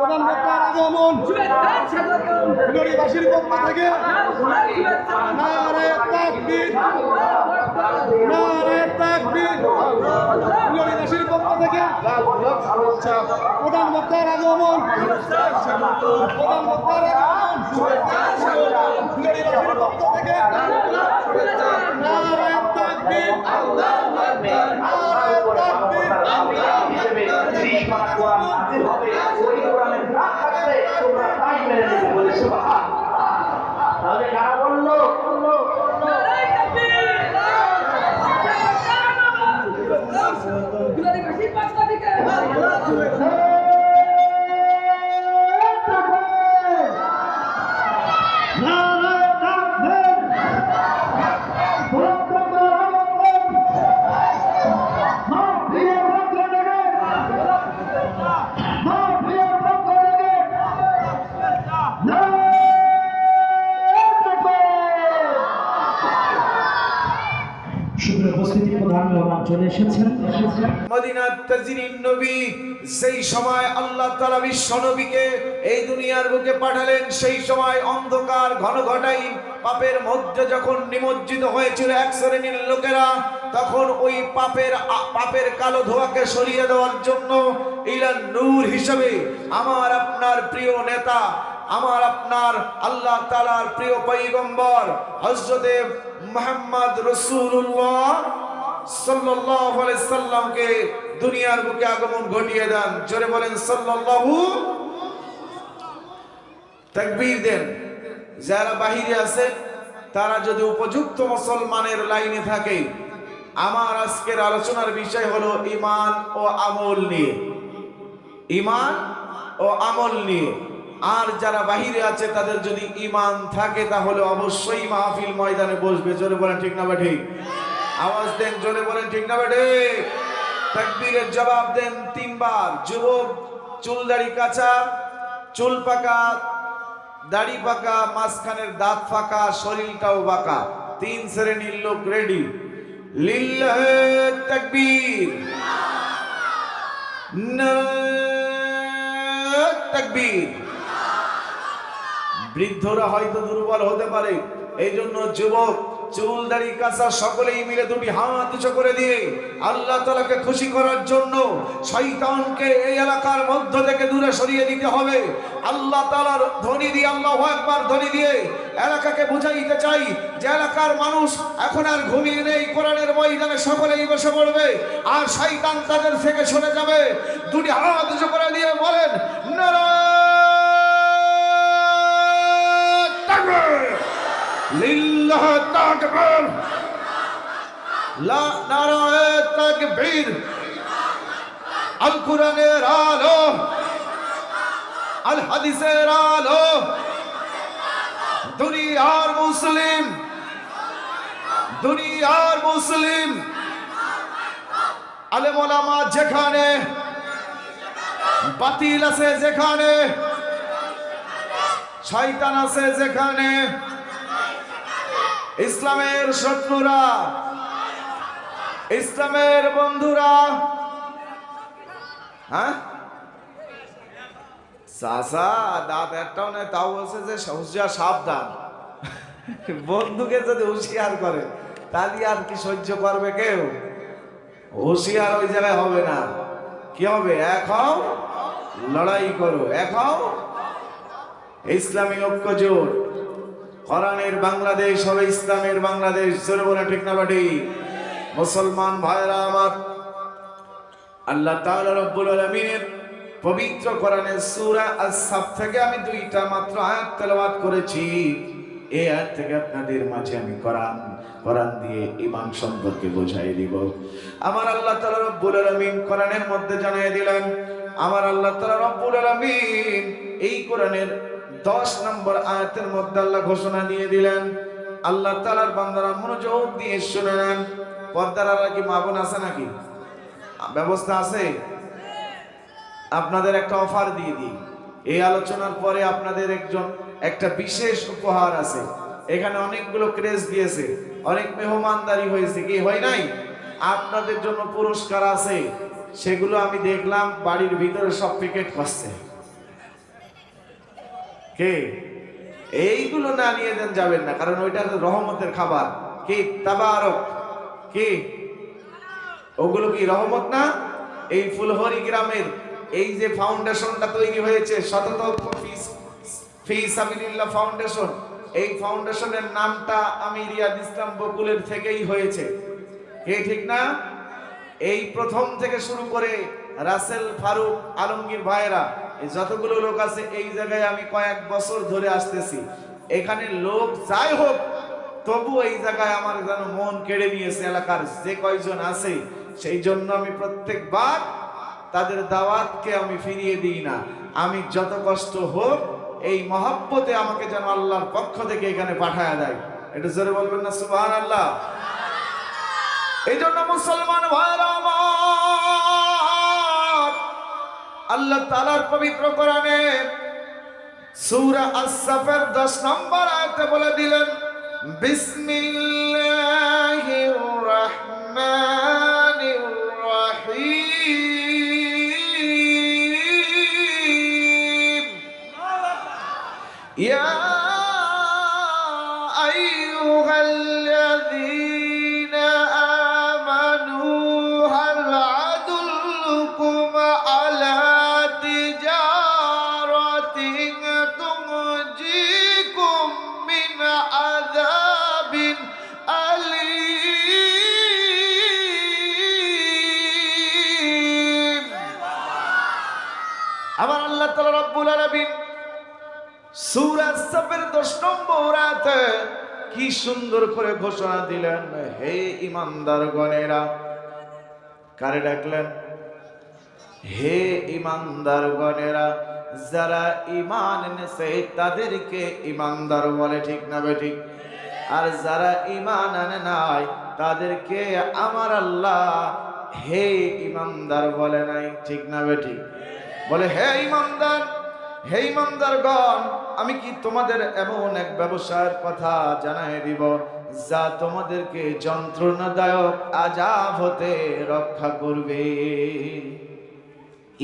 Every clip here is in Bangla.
প্রধানমন্ত্রীর আগমন ফুলবাড়ীবাসীর পক্ষ থেকে নারে তাকবীর, নারে তাকবীর। ফুলবাড়ীবাসীর পক্ষ থেকে প্রধানমন্ত্রীর আগমন, প্রধানমন্ত্রীর আগমন ফুলবাড়ীবাসীর পক্ষ থেকে নারে তাকবীর, নারে তাকবীর। তাহলে কারা বললো মদিনার তাজরিন নবী সেই সময় আল্লাহ তাআলা বিশ্ব নবীকে এই দুনিয়ার বুকে পাঠালেন। সেই সময় অন্ধকার ঘন ঘটাই পাপের মধ্যে যখন নিমজ্জিত হয়েছিল এক শ্রেণীর লোকেরা, তখন ওই পাপের কালো ধোঁয়াকে সরিয়ে দেওয়ার জন্য ইলা নূর হিসেবে আমার আপনার প্রিয় নেতা, আমার আপনার আল্লাহ তাআলার প্রিয় পয়গম্বর হযরতে মুহাম্মদ রাসূলুল্লাহ সাল্লাল্লাহু আলাইহি সাল্লামকে দুনিয়ার বুকে আগমন ঘটিয়ে দেন। জোরে বলেন সাল্লাল্লাহু। তাকবীর দেন। যারা বাহিরে আছে তারা যদি উপযুক্ত মুসলমানের লাইনে থাকে। আমার আজকের আলোচনার বিষয় হলো ঈমান ও আমল নিয়ে, ঈমান ও আমল নিয়ে। আর যারা বাহিরে আছে তাদের যদি ঈমান থাকে তাহলে অবশ্যই মাহফিল ময়দানে বসবে। জোরে বলেন ঠিক না ঠিক? আওয়াজ দেন, জোরে বলেন ঠিক না বেঠে? তাকবীরের জবাব দেন তিনবার। যুবক, চুল দাড়ি কাঁচা, চুল পাকা, দাড়ি পাকা, মাঝখানের দাঁত ফাঁকা, শরীরটাও বাঁকা, তিন শ্রেণীর লোক রেডি। লিল্লাহে তাকবীর, নারে তাকবীর। বৃদ্ধরা হয়তো দুর্বল হতে পারে, এই জন্য যুবক, চুল দাড়ি কাঁচা সকলেই মিলে দুটি হাত উঁচু করে দিয়ে আল্লাহ তাআলাকে খুশি করার জন্য শয়তানকে এই এলাকার মধ্য থেকে দূরে সরিয়ে দিতে হবে। আল্লাহ তাআলার ধ্বনি দিয়ে, আল্লাহু আকবার ধ্বনি দিয়ে এলাকাকে বুঝাইতে চাই যে এলাকার মানুষ এখন আর ঘুমিয়ে নেই, কোরআনের ময়দানে সকলেই বসে পড়বে আর শয়তান তাদের থেকে সরে যাবে। দুটি হাত উঁচু করে দিয়ে বলেন লিল্লাহ তাকবীর, লা নারে তাকবীর। আল কোরআনের আলো, আল হাদিসের আলো, দুনিয়ার মুসলিম, দুনিয়ার মুসলিম আলেম ওলামা যেখানে, বাতিল আছে যেখানে, শয়তান আছে যেখানে, ইসলামের শত্রুরা, ইসলামের বন্ধুরা, হ্যাঁ চাচা দাঁত একটাও নেই, তাও বলছে যে হুঁশিয়ার সাবধান। বন্ধুকে যদি হুঁশিয়ার করে তাহলে আর কি সহ্য করবে কেউ? হুঁশিয়ার ওই জায়গায় হবে না। কি হবে? এক হও, লড়াই করো, এক হও, ইসলামী ঐক্য জোট। কোরআনের বাংলাদেশ হবে ইসলামের বাংলাদেশ। জোরে বলে ঠিক না বাটি? মুসলমান ভাইরা আমার, আল্লাহ তাআলা রব্বুল আলামিনের পবিত্র কোরআনের সূরা আস-সাফ থেকে আমি দুইটা মাত্র আয়াত তেলাওয়াত করেছি। এই আয়াত থেকে আপনাদের মাঝে আমি কোরআন দিয়ে ঈমান সম্পর্কে বোঝাই দিব। আমার আল্লাহ তাআলা রব্বুল আলামিন কোরআনের মধ্যে জানিয়ে দিলেন, আমার আল্লাহ তাআলা রব্বুল আলামিন এই কোরআনের 10 নম্বর আয়াতের মধ্যে আল্লাহ ঘোষণা দিয়ে দিলেন। আল্লাহ তাআলার বান্দারা মনোযোগ দিয়ে শুনে নেন। পর্দার আড়ালে কি মা বোন আছে নাকি? ব্যবস্থা আছে? আপনাদের একটা অফার দিয়ে দিই। এই আলোচনার পরে আপনাদের একটা বিশেষ উপহার আছে। এখানে অনেকগুলো ক্রেজ দিয়েছে, অনেক মেহমানদারি হয়েছে, কি হয় নাই? আপনাদের জন্য পুরস্কার আছে, সেগুলো আমি দেখলাম বাড়ির ভিতরে সব প্যাকেট করছে। কে? এইগুলো না নিয়ে দেন যাবেন না, কারণ ওইটা রহমতের খাবার। কি তাবারক, কি ওগুলো কি রহমত না? এই ফুলহরি গ্রামের এই যে ফাউন্ডেশনটা তৈরি হয়েছে শততক্ষ ফি সাবিলিল্লাহ ফাউন্ডেশন, এই ফাউন্ডেশনের নামটা আমি রিয়াদ ইসলাম বকুলের থেকেই হয়েছে। কে ঠিক না? এই প্রথম থেকে শুরু করে রাসেল ফারুক আলমগীর ভাইরা যতগুলো লোক আছে এই জায়গায় আমি কয়েক বছর ধরে আসতেছি। এখানে লোক যাই হোক তবু এই জায়গায় আমার যেন মন কেড়ে নিয়েছে এলাকার যে কয়জন আছে, সেই জন্য আমি প্রত্যেকবার তাদের দাওয়াতকে আমি ফিরিয়ে দিই না। আমি যত কষ্ট হোক এই মহব্বতে আমাকে যেন আল্লাহর পক্ষ থেকে এখানে পাঠায় দেয়। এটা জোরে বলবেন না সুবহানাল্লাহ? এই জন্য মুসলমান ভাইরা আমার, আল্লাহ তাআলার পবিত্র কোরআনে সূরা আস-সাফের 10 নম্বর আয়াতে বলে দিলেন, বিসমিল্লাহির রাহমানির রাহিম, ইয়া আইয়ুহাল্লাযীনা আমানু হাল আদুল্লুকুম আলা তিজারাতিন তুনজিকুম মিন আযাবিন আলীম। আমার আল্লাহ তাআলা রব্বুল আলামিন সূরা সাফের 10 নম্বর আয়াতে কি সুন্দর করে ঘোষণা দিলেন, হে ঈমানদারগণেরা। কারে ডাকলেন? হে ঈমানদারগণেরা, যারা ঈমান এনেছে তাদেরকে ঈমানদার বলে, ঠিক না বেঠিক? আর যারা ঈমান আনে নাই তাদেরকে আমার আল্লাহ হে ঈমানদার বলে নাই, ঠিক না বেঠিক? বলে, হে ঈমানদার, হে ঈমানদারগণ, আমি কি তোমাদের এমন এক ব্যবসার কথা জানাই দিব যা তোমাদেরকে যন্ত্রণাদায়ক আযাব হতে রক্ষা করবে।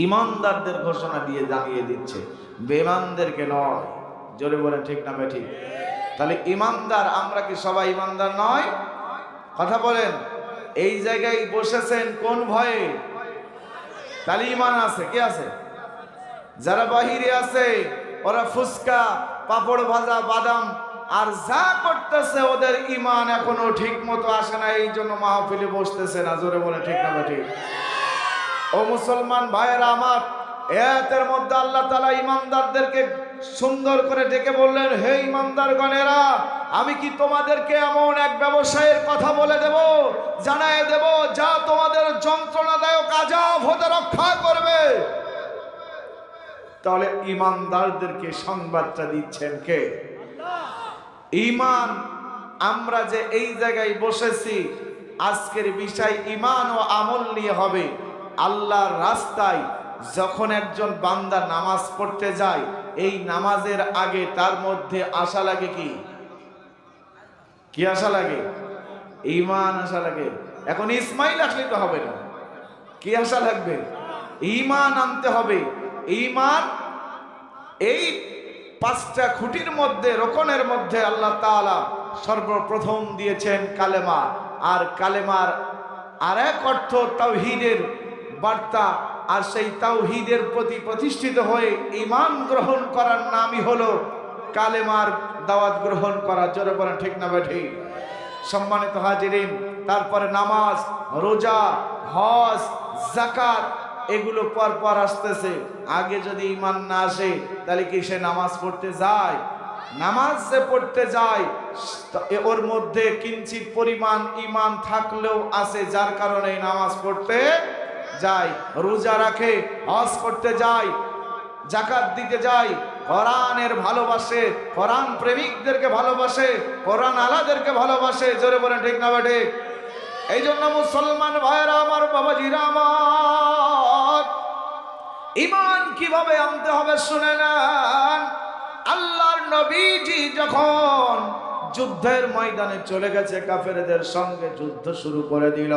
ঈমানদারদের ঘোষণা দিয়ে জানিয়ে দিচ্ছে, বেঈমানদেরকে নয়। জোরে বলেন ঠিক না বেঠিক? তাহলে ঈমানদার আমরা কি সবাই ঈমানদার নয়? কথা বলেন। এই জায়গায় বসেছেন কোন ভয়ে? তাহলে ঈমান আছে। কে আছে? যারা বাহিরে আছে ওরা ফুসকা, পাপড় ভাজা, বাদাম আর যা করতেছে ওদের ঈমান এখনো ঠিক মতো আসে না, এই জন্য মাহফিলে বসতেছে না। জোরে বলে ঠিক না বেঠিক? ও মুসলমান ভাইয়েরা আমার, আয়াতের মধ্যে আল্লাহ তাআলা ঈমানদারদেরকে সুন্দর করে ডেকে বললেন, হে ঈমানদারগণেরা, আমি কি তোমাদেরকে এমন এক ব্যবসায়ের কথা বলে দেব, জানায় দেব যা তোমাদের যন্ত্রণাদায়ক আযাব হতে রক্ষা করবে। তাহলে ঈমানদারদেরকে সংবাদটা দিচ্ছেন কে? ঈমান। আমরা যে এই জায়গায় বসেছি আজকের বিষয় ঈমান ও আমল নিয়ে হবে। আল্লাহর রাস্তায় যখন একজন বান্দা নামাজ পড়তে যায়, এই নামাজের আগে তার মধ্যে আশা লাগে কি? কি আশা লাগে? ঈমান আশা লাগে। এখন ইসমাইল আসলে তো হবে না, কি আশা লাগবে? ঈমান আনতে হবে। ঈমান এই 5টা খুঁটির মধ্যে, রোকনের মধ্যে আল্লাহ তাআলা সর্বপ্রথম দিয়েছেন কালেমা। আর কালেমার আরেক অর্থ তাওহীদের বার্তা। আর সেই তাওহীদের প্রতি প্রতিষ্ঠিত হয়ে ঈমান গ্রহণ করার নামই হলো কালেমার দাওয়াত গ্রহণ করা। জোরে বলেন ঠিক না বেঠিক? সম্মানিত হাজিরিন, তারপরে নামাজ, রোজা, হজ, যাকাত এগুলো পর পর আসতেছে। আগে যদি ঈমান না আসে তাহলে কি সে নামাজ পড়তে যায়? নামাজ যে পড়তে যায় ওর মধ্যে কিঞ্চিত পরিমাণ ঈমান থাকলেও আছে, যার কারণে নামাজ পড়তে যায়, রোজা রাখে, হজ করতে যায়, যাকাত দিতে যায়, কোরআনের ভালোবাসে, কোরআন প্রেমিকদেরকে ভালোবাসে, কোরআন আলাদেরকে ভালোবাসে। জোরে বলেন ঠিক না বেঠিক? এই জন্য মুসলমান ভাইরা আমার, বাবাজিরা আমার, ঈমান কিভাবে আনতে হবে শুনে নেন। আল্লাহর নবীজি যখন যুদ্ধের ময়দানে চলে গেছে, কাফেরদের সঙ্গে যুদ্ধ শুরু করে দিল।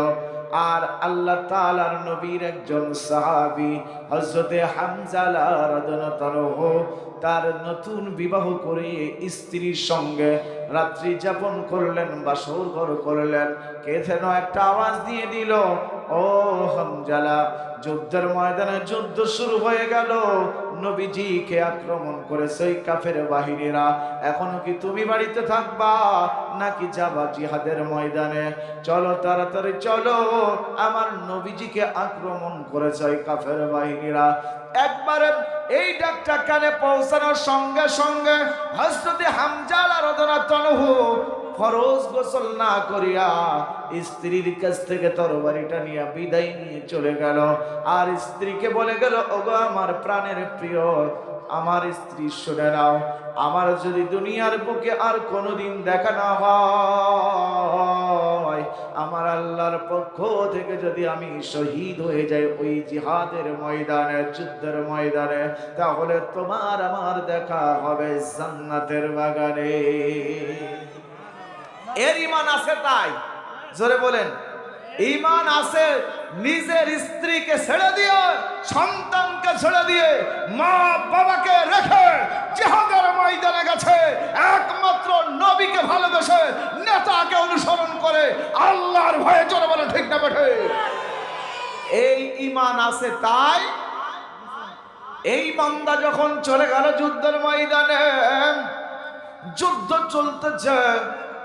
আর আল্লাহ তাআলার নবীর একজন সাহাবী হযরতে হামজা রাদিয়াল্লাহু তাআলা তার নতুন বিবাহ করে স্ত্রীর সঙ্গে রাত্রি যাপন করলেন, বাসর ঘর করলেন। কে যেন একটা আওয়াজ দিয়ে দিল, ও হামজালা, যুদ্ধের ময়দানে যুদ্ধ শুরু হয়ে গেল, নবীজিকে আক্রমণ করেছে ওই কাফের বাহিনীরা। এখনো কি তুমি বাড়িতে থাকবা নাকি যাবা জিহাদের ময়দানে? চলো তাড়াতাড়ি চলো, আমার নবীজিকে আক্রমণ করেছে ওই কাফের বাহিনীরা। একবারে এই ডাকটা কানে পৌঁছানোর সঙ্গে সঙ্গে হযরতে হামজা রাদিয়াল্লাহু তাআলা ফরজ গোসল না করিয়া স্ত্রীর কাছ থেকে তরবারিটা নিয়ে বিদায় নিয়ে চলে গেল। আর স্ত্রীকে বলে গেল, ওগো আমার প্রাণের প্রিয়, আমার স্ত্রী শুনে নাও, আমার যদি দুনিয়ার বুকে আর কোনোদিন দেখা না হয়, আমার আল্লাহর পক্ষ থেকে যদি আমি শহীদ হয়ে যাই ওই জিহাদের ময়দানে, যুদ্ধের ময়দানে, তাহলে তোমার আমার দেখা হবে জান্নাতের বাগানে। এর ঈমান আছে, তাই জোরে বলেন ঈমান আছে। নিজের স্ত্রীকে ছেড়ে দিয়ে, সন্তানকে ছেড়ে দিয়ে, মা বাবাকে রেখে জিহাদের ময়দানে গেছে, একমাত্র নবীকে ভালোবেসে, নেতাকে অনুসরণ করে, আল্লাহর ভয়ে। জোরে বলেন ঠিক না বেঠে? এই ঈমান আছে, তাই এই বান্দা যখন চলে গেল যুদ্ধের ময়দানে, যুদ্ধ চলতেছে,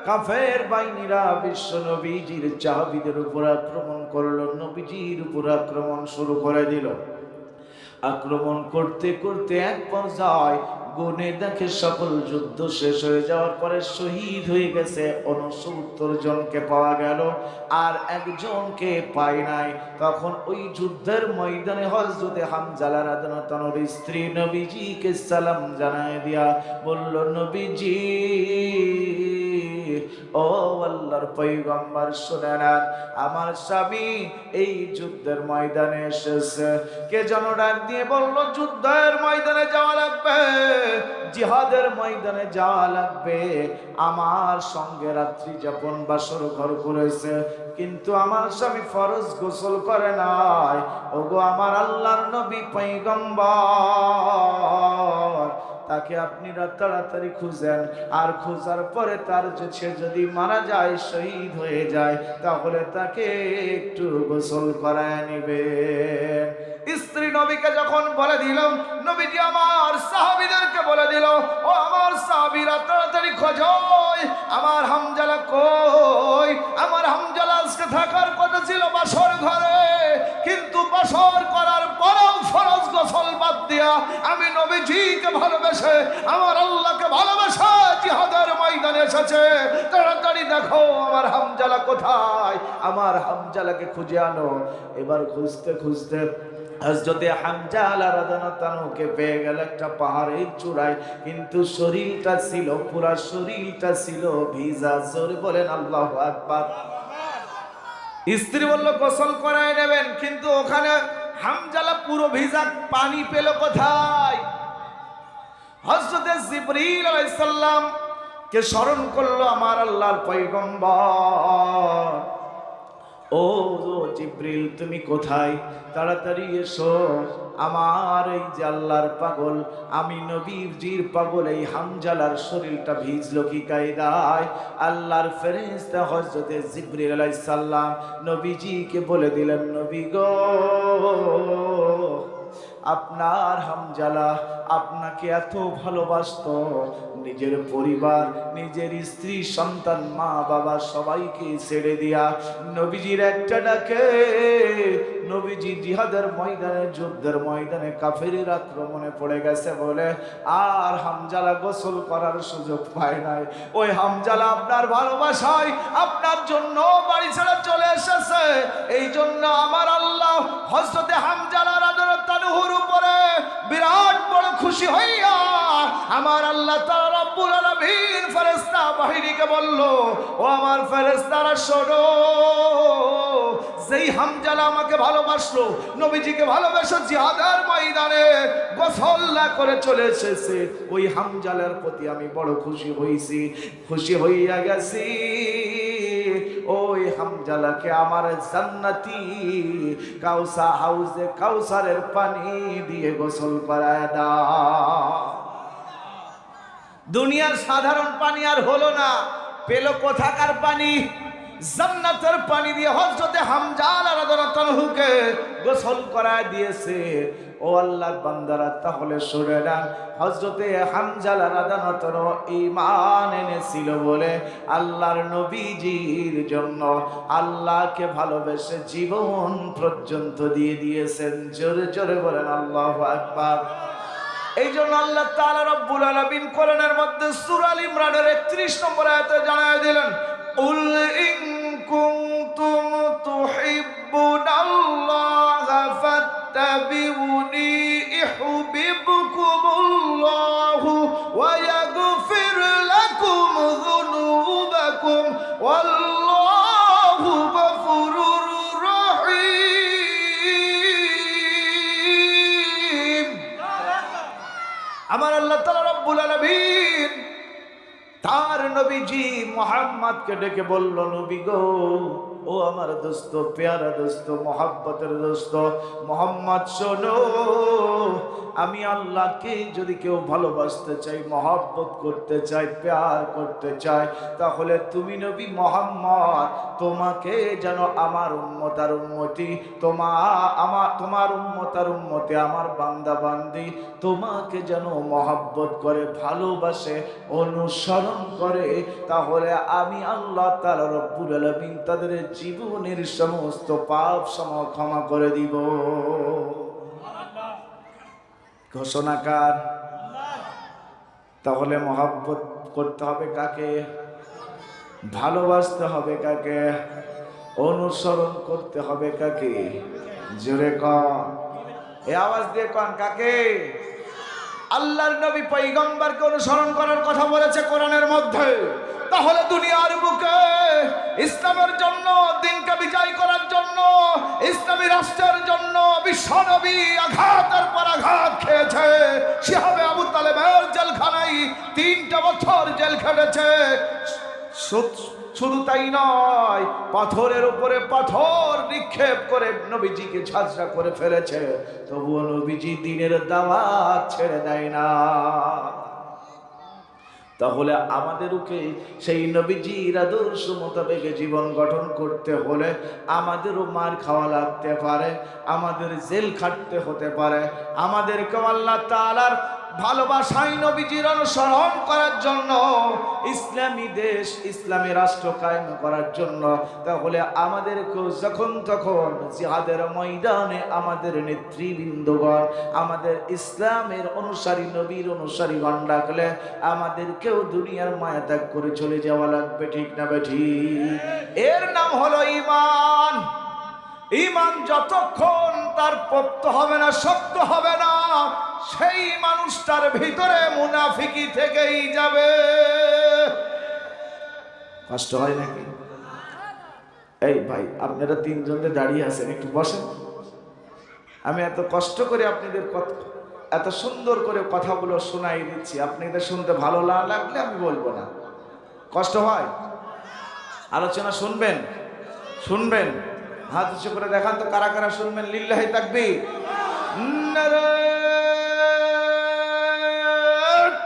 কাফের বাহিনীরা বিশ্ব নবীজির চাহাবীদের উপর আক্রমণ করলো, নবীজির উপর আক্রমণ শুরু করে দিল। আক্রমণ করতে করতে এক পর্যায়ে গুনে দেখে সকল যুদ্ধ শেষ হয়ে যাওয়ার পরে শহীদ হয়ে গেছে 69 জনকে পাওয়া গেল, আর একজনকে পায় নাই। তখন ওই যুদ্ধের ময়দানে হযরতে হামজা রাদিয়াল্লাহু তাআলার স্ত্রী নবীজিকে সালাম জানায় দিয়া বলল, নবীজি, ও আল্লাহর পয়গম্বর, শুনে নেন, আমার স্বামী এই যুদ্ধের ময়দানে এসেছে। কে যেন ডাক দিয়ে বলল, যুদ্ধের ময়দানে যাওয়া লাগবে, জিহাদের ময়দানে যাওয়া লাগবে। আমার সঙ্গে রাত্রি যাপন বাসর ঘর করেছে, কিন্তু আমার স্বামী ফরজ গোসল করে নাই। ওগো আমার আল্লাহর নবী পয়গম্বর, তাকে আপনি তাড়াতাড়ি খুঁজেন, আর খোঁজার পরে তার সে যদি মারা যায়, শহীদ হয়ে যায়, তাহলে তাকে একটু গোসল করায় নিবেন। স্ত্রী নবীকে যখন বলে দিল, নবীজি আমার সাহাবীদেরকে বলে দিল, ও আমার সাহাবীরা, তাড়াতাড়ি খোঁজো, আমার হামজালা কই? আমার হামজালা আজকে থাকার কথা ছিল বাসর ঘরে, কিন্তু বাসর করার পরেও ফরজ গোসল বাদ দিয়া আমি নবীজিকে ভালোবেসে, আমার আল্লাহকে ভালোবেসে জিহাদের ময়দানে এসেছে। তাড়াতাড়ি দেখো আমার হামজালা কোথায়, আমার হামজালাকে খুঁজে আনো। এবার খুঁজতে খুঁজতে হযরতে হামজা রাদিয়াল্লাহু তাআলাকে পেয়ে গেল একটা পাহাড়ের চূড়ায়, কিন্তু শরীরটা ছিল, পুরা শরীরটা ছিল ভিজা। জোরে বলেন আল্লাহু আকবার। স্ত্রী বলল গোসল করায় নেবেন, কিন্তু ওখানে হামজালা পুরো ভিজা, পানি পেল কোথায়? হযরতে জিবরীল আলাইহিস সালাম কে স্মরণ করলো আমার আল্লাহর পয়গম্বর, ও জিবরিল, তুমি কোথায়? তাড়াতাড়ি এসো, আমার এই যে আল্লাহর পাগল, আমি নবীজির পাগল, এই হামজালার শরীরটা ভিজলো কি কায়দায়? আল্লাহর ফেরেশতা হযরতে জিবরিল আলাইহিস সালাম নবীজিকে বলে দিলেন, নবী গো, আপনার হামজালা আপনাকে এত ভালোবাসতো, নিজের পরিবার, নিজের স্ত্রী, সন্তান, মা বাবা সবাইকে ছেড়ে দিয়া নবীজির একটা ডাকে, নবীজি জিহাদের ময়দানে, যুদ্ধের ময়দানে কাফেরের আক্রমণে পড়ে গেছে বলে আর হামজালা গোসল করার সুযোগ পায় নাই। ওই হামজালা আপনার ভালোবাসায় আপনার জন্য বাড়ি ছেড়ে চলে এসেছে। এই জন্য আমার আল্লাহ হযরতে হামজালা রাদিয়াল্লাহু তাআলার উপরে বিরাট বড় খুশি হইয়া আমার আল্লাহ তাআলা রব্বুল আলামিন ফেরেশতা বাহিনীকে বলল, ও আমার ফেরেশতারা শোনো, যেই হামজালা আমাকে ভালোবাসলো, নবীজিকে ভালোবেসে জিহাদের ময়দানে গোসল না করে চলে এসেছে, ওই হামজালার প্রতি আমি বড় খুশি হইছি, খুশি হইয়া গেছি। ওই হামজালাকে আমার জান্নাতি হাউজে কাউসারের পানি দিয়ে গোসল করায় দাও। দুনিয়ার সাধারণ পানি আর হলো না, পেল কোথাকার পানি? জান্নাতের পানি দিয়ে হযরতে হামজালা রাদিয়াল্লাহু আনহুকে গোসল করায় দিয়েছে। ও আল্লাহর বান্দারা, তাহলে শুনে নেন, হযরতে হামজালা রাদিয়াল্লাহু আনহু ঈমান এনেছিল বলে আল্লাহর নবীজির জন্য আল্লাহকে ভালোবেসে জীবন পর্যন্ত দিয়ে দিয়েছেন। জোরে জোরে বলেন আল্লাহু আকবার। এই জন্য আল্লাহ তাআলা রব্বুল আলামিন কোরআনের মধ্যে সূরা আল ইমরানের 31 নম্বর আয়াতে জানায় দিলেন, উল ইন কুনতুম তুহিব্বুনাল্লাহা ফাত্তাবিউনি ইউহিব্বুকুমুল্লাহু ওয়া ইয়াগফির লাকুম যুনুবাকুম ওয়াল্লাহু গফুরুর রহিম। আমার আল্লাহ তাআলা রব্বুল আলামিন তার নবীজি মুহাম্মদকে ডেকে বলল, নবী গো, ও আমার দোস্ত, পেয়ারা দোস্ত, মোহাব্বতের দোস্ত মোহাম্মদ, শোনো, আমি আল্লাহকে যদি কেউ ভালোবাসতে চাই, মহব্বত করতে চাই, প্যার করতে চাই, তাহলে তুমি নবী মুহাম্মদ, তোমাকে যেন আমার উম্মত আর উম্মতি, তোমার উম্মত আর উম্মতি, আমার বান্দা বান্দি তোমাকে যেন মহব্বত করে, ভালোবাসে, অনুসরণ করে, তাহলে আমি আল্লাহ তাআলা রব্বুল আলামিন তাদের জীবনের সমস্ত পাপ ক্ষমা করে দিব। ঘোষণাকার। তাহলে মহব্বত করতে হবে কাকে? ভালোবাসতে হবে কাকে? অনুসরণ করতে হবে কাকে? জোরে কন, এই আওয়াজ দিয়ে কন, কাকে? আল্লাহর নবী পয়গম্বরকে অনুসরণ করার কথা বলেছে কোরআনের মধ্যে। তাহলে দুনিয়ার বুকে ইসলামের জন্য, দিনকে বিজয় করার জন্য, ইসলামী রাষ্ট্রের জন্য বিশ্বনবী আঘাতের পর আঘাত খেয়েছে। শিহাবে আবু তালেবের জেলখানায় 3টা বছর জেল খেটেছে। শুধু তাই নয়, পাথরের উপরে পাথর নিক্ষেপ করে নবীজিকে ঝাঁঝরা করে ফেলেছে, তবুও নবীজি দ্বীনের দাওয়াত ছেড়ে দেয় না। তাহলে আমাদেরকে সেই নবীজির আদর্শ মোতাবেক জীবন গঠন করতে হলে আমাদেরও মার খাওয়া লাগতে পারে, আমাদের জেল খাটতে হতে পারে, আমাদেরকে আল্লাহ তাআলার ভালোবাসায় নবীজির অনুসরণ করার জন্য, ইসলামী দেশ, ইসলামী রাষ্ট্র কায়েম করার জন্য, তাহলে আমাদেরকেও যখন তখন জিহাদের ময়দানে আমাদের নেতৃবৃন্দগণ, আমাদের ইসলামের অনুসারী, নবীর অনুসারীগণ ডাকলে আমাদেরকেও দুনিয়ার মায়া ত্যাগ করে চলে যাওয়া লাগবে, ঠিক না বেঠিক? এর নাম হলো ঈমান। ঈমান যতক্ষণ তার পোক্ত হবে না, শক্ত হবে না, সেই মানুষটার ভিতরে মুনাফিকি থেকেই যাবে। কষ্ট হয় নাকি? এই ভাই, আপনারা 3 জনে দাঁড়িয়ে আছেন, একটু বসেন। আমি এত কষ্ট করে আপনাদের এত সুন্দর করে কথাগুলো শোনাই দিচ্ছি, আপনাদের শুনতে ভালো না লাগলে আমি বলবো না। কষ্ট হয়? আলোচনা শুনবেন? শুনবেন? হাত উঁচু করে দেখান তো কারা কারা শুনবেন। লিল্লাহি তাকবীর, নারায়ে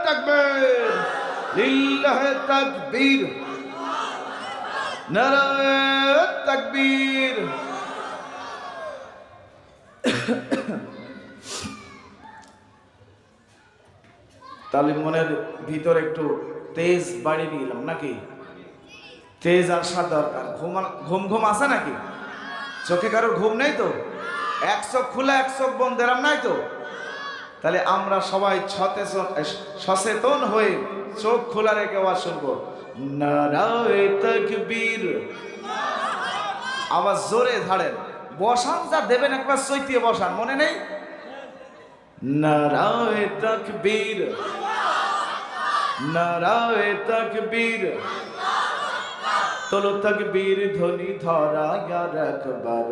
তাকবীর, লিল্লাহি তাকবীর, নারায়ে তাকবীর। তাহলে মনের ভিতর একটু তেজ বাড়িয়ে দিলাম নাকি? তেজ আর সার দরকার। ঘুম ঘুম আছে নাকি? চোখে কারোর ঘুম নেই তো? এক চোখ খোলা এক চোখ বন্ধ এরম নাই তো? তাহলে আমরা সবাই সচেতন হয়ে চোখ খোলা রেখে আওয়াজ শুনবো, নারায়ে তাকবীর। আওয়াজ জোরে ধারেন। বসান যা দেবেন একবার চৈতিয়ে বসান, মনে নেই? নারায়ে তাকবীর, নারায়ে তাকবীর, তোলো তাকবীর ধ্বনি ধরা ইয়া আকবার,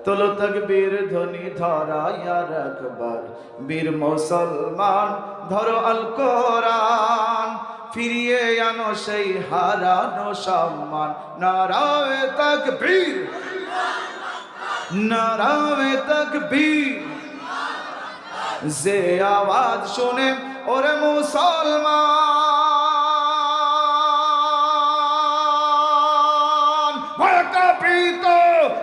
তোলো তাকবীর ধ্বনি ধরা ইয়া আকবার। বীর মুসলমান ধরো আল কোরআন, ফিরিয়ে আনো সেই হারানো সম্মান। নারায়ে তাকবীর, নারায়ে তাকবীর। যে আওয়াজ শুনে ওরে মুসলমান ভয় কাঁপিত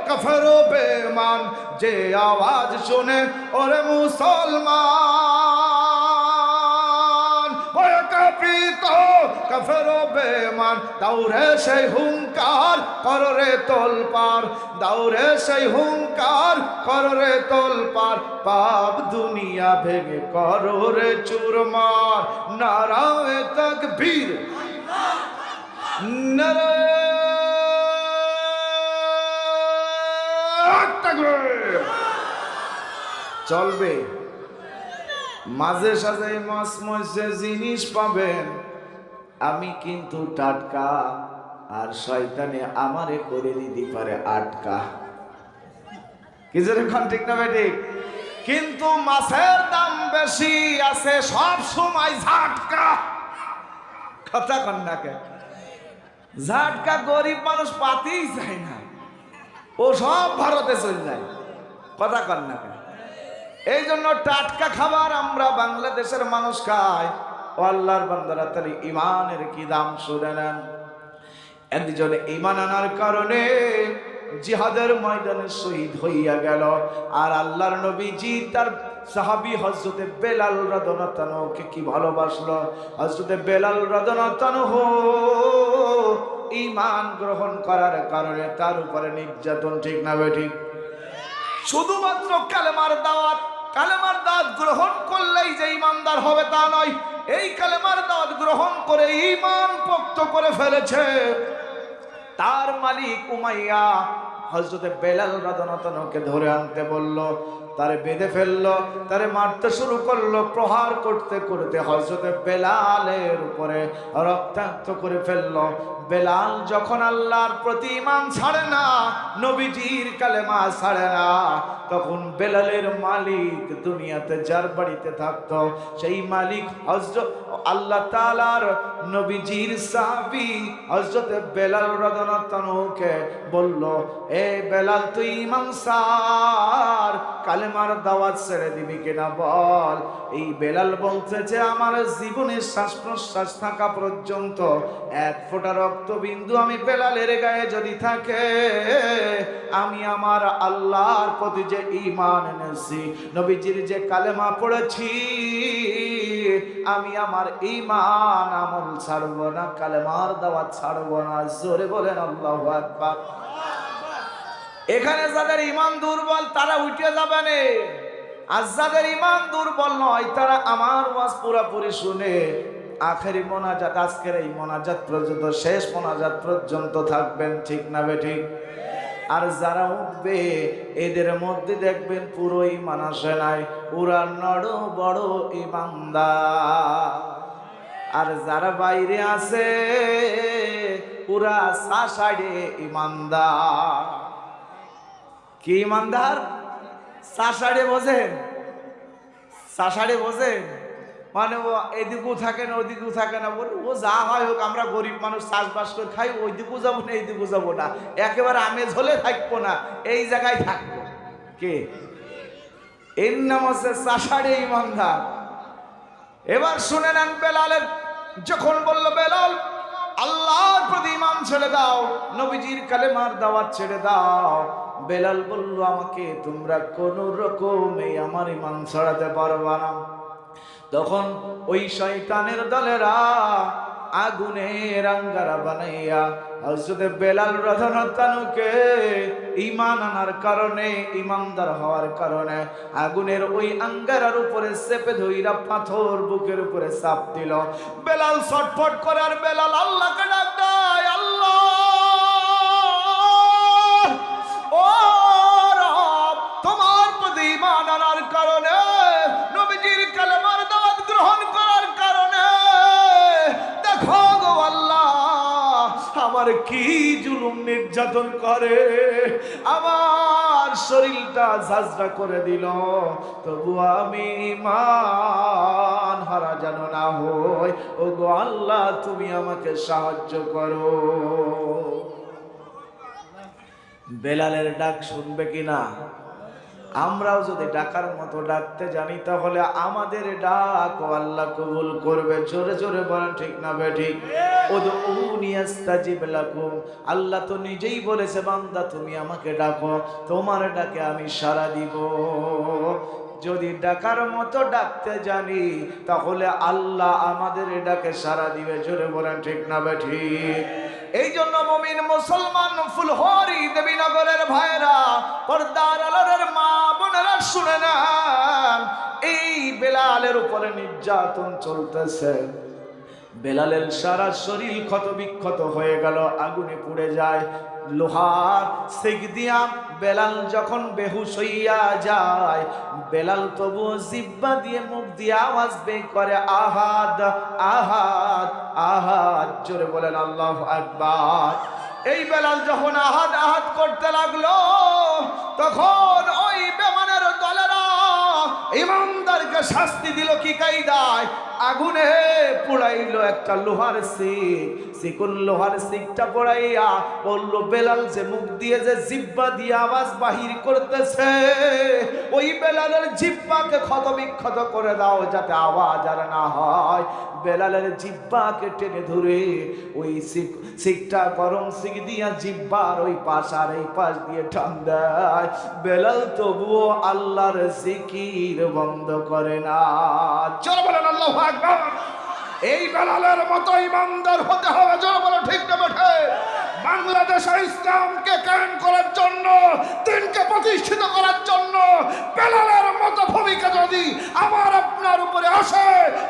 কাফের ও বেঈমান। যে আওয়াজ শুনে ওরে মুসলমান ভয় কাঁপিত কাফের ও বেঈমান। দাউরে সেই হুঙ্কার কররে তোলপার, দাউরে সেই হুঙ্কার কররে তোলপার। পাপ দুনিয়া ভেঙে কররে চুরমার। নারায়ে তাকবীর, নারায়ে তাকবীর। চলবে মাঝে সাঝে মাছ মজে জিনিস পাবেন, আমি কিন্তু টাটকা, আর শয়তানে আমারে করে দিতে পারে আটকা। কি জোরে কোন ঠিক না বেঠিক? কিন্তু মাছের দাম বেশি আছে সব সময় ঝাটকা। কথা কন না কে? ঝাটকা গরিব মানুষ পাতেই চায় না, ও সব ভারতে চলে যায়। কথা কন না কে? এই জন্য টাটকা খাবার আমরা বাংলাদেশের মানুষ খাই। ও আল্লাহর বান্দারা, তাহলে ইমানের কি দাম শুনে নেন। একজন ইমান আনার কারণে জিহাদের ময়দানে শহীদ হইয়া গেল, আর আল্লাহর নবীজি তার সাহাবী হযরতে বেলাল রাদিয়াল্লাহু আনহুকে কি ভালোবাসলো। হযরতে বেলাল রাদিয়াল্লাহু আনহু ঈমান গ্রহণ করার কারণে তার উপরে নির্যাতন, ঠিক না বেঠিক? শুধুমাত্র কালেমার দাওয়াত, কালেমার দাওয়াত গ্রহণ করলেই যে ঈমানদার হবে তা নয়। এই কালেমার দাওয়াত গ্রহণ করে ঈমান পোক্ত করে ফেলেছে তার মালিক উমাইয়া হযরতে বেলাল রাদিয়াল্লাহু আনহুকে ধরে আনতে বলল, তারে বেঁধে ফেললো, তারে মারতে শুরু করলো। প্রহার করতে করতে হযরতে বেলালের উপরে রক্তাক্ত করে ফেললো। বেলাল যখন আল্লাহর প্রতি ঈমান ছাড়ে না, নবীজির কালেমা ছাড়ে না, তখন বেলালের মালিক দুনিয়াতে যার বাড়িতে থাকতো, সেই মালিক হযরত আল্লাহ তাআলার নবীজির সাহাবী হযরতে বেলাল রাদিয়াল্লাহু আনহুকে বলল, এ বেলাল তুই ঈমান ছাড়, কালেমার দাওয়াত ছেড়ে দিবি কিনা বল। এই বেলাল বলছে যে আমার জীবনের শ্বাস প্রশ্বাস থাকা পর্যন্ত এক ফোঁটা রক্তবিন্দু আমি বেলালের গায়ে যদি থাকে, আমি আমার আল্লাহর প্রতি যে ঈমান এনেছি, নবীজির যে কালেমা পড়েছি, আমি আমার ঈমান আমল ছাড়বো না, কালেমার দাওয়াত ছাড়বো না। জোরে বলেন আল্লাহু আকবার। এখানে যাদের ঈমান দুর্বল তারা উঠে যাবে না, আর যাদের ঈমান দুর্বল নয় তারা আমার ওয়াজ পুরোপুরি শুনে আখেরি মোনাজাত, আজকের এই মোনাজাত পর্যন্ত, শেষ মোনাজাত পর্যন্ত থাকবেন, ঠিক না বেঠিক? আর যারা উঠবে এদের মধ্যে দেখবেন পুরো ঈমান আসে নাই, ওরা নড় বড় ঈমানদার। আর যারা বাইরে আছে ওরা সাসাড়ে ঈমানদার। কি ঈমানদার? সাসাড়ে বোঝেন? সাসাড়ে বোঝেন মানে ও এদিকেও থাকে না ওদিকেও থাকে না, বলে ও যা হয় হোক, আমরা গরিব মানুষ চাষবাস করে খাই, ওই দিকেও যাবো না এই দিকেও যাবো না, একেবারে আমেজ হলে থাকবো না, এই জায়গায় থাকবো। কে? এর নাম হচ্ছে সাসাড়ে ঈমানদার। এবার শুনে নেন, বেলালের যখন বলল বেলাল আল্লাহর প্রতি ঈমান ছেড়ে দাও, নবীজির কালেমার দাওয়াত ছেড়ে দাও, বেলাল বলল আমাকে তোমরা কোন রকমে আমার ঈমান ছড়াতে পারবা না। তখন ওই শয়তানের দলেরা আগুনের আঙ্গারা বানাইয়া হযরতে বেলাল রাদিয়াল্লাহু আনহুকে ঈমান আনার কারণে, ঈমানদার হওয়ার কারণে আগুনের ওই আঙ্গারার উপরে চেপে ধইরা পাথর বুকের উপরে চাপ দিল। বেলাল ছটফট করে, আর বেলাল আল্লাহকে ডাক দেয়, আল্লাহ ও রব, তোমার প্রতি ঈমান আনার কারণে, নবীজির কালেমার দাওয়াত গ্রহণ করার কারণে দেখো গো আল্লাহ, আমার কি জুলুম নির্যাতন করে, আমার শরীরটা ঝাঁঝরা করে দিল, তবু আমি ঈমান হারা যেন না হই। ওগো আল্লাহ, তুমি আমাকে সাহায্য করো। বেলালের ডাক শুনবে কিনা? আমরাও যদি ডাকার মতো ডাকতে জানি তাহলে আমাদের ডাক আল্লাহ কবুল করবে। জোরে জোরে বলেন ঠিক না বেঠিক? উদউনি আস্তাজিব লাকুম। আল্লাহ তো নিজেই বলেছে, বান্দা তুমি আমাকে ডাকো, তোমার ডাকে আমি সাড়া দিব। যদি ডাকার মতো ডাকতে জানি তাহলে আল্লাহ আমাদের ডাকে সাড়া দিবে। জোরে বলেন ঠিক না বেঠিক? এই জন্য মুমিন মুসলমান ফুলহরি দেবীনগরের ভাইরা, পর্দার আলোর মা বোনেরা শুনে নেন, এই বেলালের উপরে নির্যাতন চলতেছে। বেলালের সারা শরীর ক্ষত বিক্ষত হয়ে গেল, আগুনে পুড়ে যায়। লোহার সেক দিয়া বেলাল যখন বেহুশ হইয়া যায়, বেলাল তবু জিব্বা দিয়ে মুখ দিয়ে আওয়াজ বের করে, আহাদ আহাদ আহাদ। জোরে বলেন আল্লাহু আকবার। এই বেলাল যখন আহাদ আহাদ করতে লাগলো, তখন ওই বেঈমানের দলেরা ইমানদারকে শাস্তি দিল কি কায়দায়? আগুনে পোড়াইলো একটা লোহার শিক, শিকুল লোহার শিকটা পোড়াইয়া বলল, বেলাল যে মুখ দিয়ে যে জিব্বা দিয়ে আওয়াজ বাহির করতেছে, ওই বেলালের জিব্বাকে ক্ষত বিক্ষত করে দাও, যাতে আওয়াজ আর না হয়। বেলালের জিব্বাকে টেনে ধরে ওই শিকটা গরম শিক দিয়া জিব্বার ওই পাশ আর এই পাশ দিয়ে টান দেয়। বেলাল তবুও আল্লাহর জিকির বন্ধ করে না। চলো বলেন আল্লাহু আকবার। এই বেলালের মতো ইমানদার হতে হবে। জোরে বলো ঠিক না বেঠে? বাংলাদেশে ইসলামকে কায়েম করার জন্য, দিনকে প্রতিষ্ঠিত করার জন্য বেলালের মতো ভূমিকা যদি আমার আপনার উপরে আসে,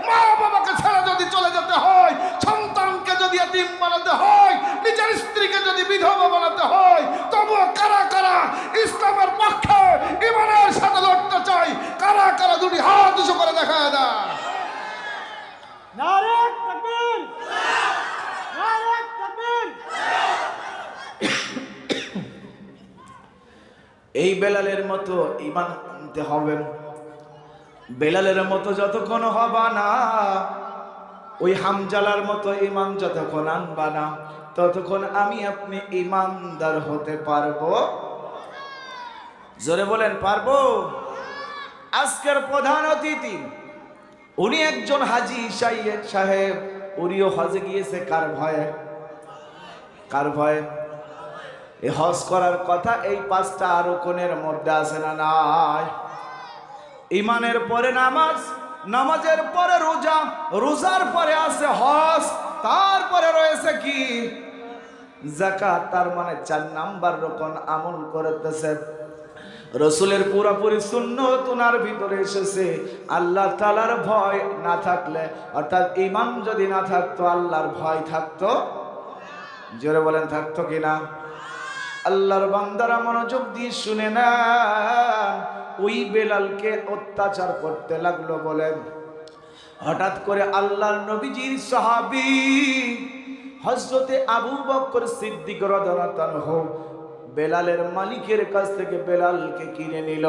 মা বাবাকে ছেড়ে যদি চলে যেতে হয়, সন্তানকে যদি এতিম বানাতে হয়, নিজের স্ত্রীকে যদি বিধবা বানাতে হয়, তবুও কারা কারা ইসলামের পক্ষে ঈমানের সাথে লড়তে চাই? কারা কারা দুটি হাত উঁচু করে দেখা দেয়? নারে তাকবীর! নারে তাকবীর! এই বেলালের মতো ঈমান আনতে হবে। বেলালের মতো যতক্ষণ হবা না, ওই হামজালার মতো ঈমান যতক্ষণ আনবা না, ততক্ষণ আমি আপনি ঈমানদার হতে পারবো? জোরে বলেন পারবো? আজকের প্রধান অতিথি উনি একজন হাজী সাহেব। উনিও হজে গিয়েছে কার ভয়ে? কার ভয়ে? এই হজ করার কথা এই পাঁচটা রুকনের মধ্যে আছে না নাই? ঈমানের পরে নামাজ, নামাজের পরে রোজা, রোজার পরে আছে হজ, তারপরে রয়েছে কি? যাকাত। তার মানে 4 নাম্বার রুকন আমল করতেছে। রসুলের পুরোপুরি সুন্নত ওনার ভিতরে এসেছে। আল্লাহ তাআলার ভয় না থাকলে, অর্থাৎ ঈমান যদি না থাকতো, আল্লাহর ভয় থাকতো? জোরে বলেন থাকতো কিনা? আল্লাহর বান্দারা মনোযোগ দিয়ে শুনে না। ওই বেলালকে অত্যাচার করতে লাগলো বলেন। হঠাৎ করে আল্লাহর নবীজির সাহাবী হযরতে আবু বকর সিদ্দিক রাদিয়াল্লাহু আনহু বেলালের মালিকের কাছ থেকে বেলালকে কিনে নিল,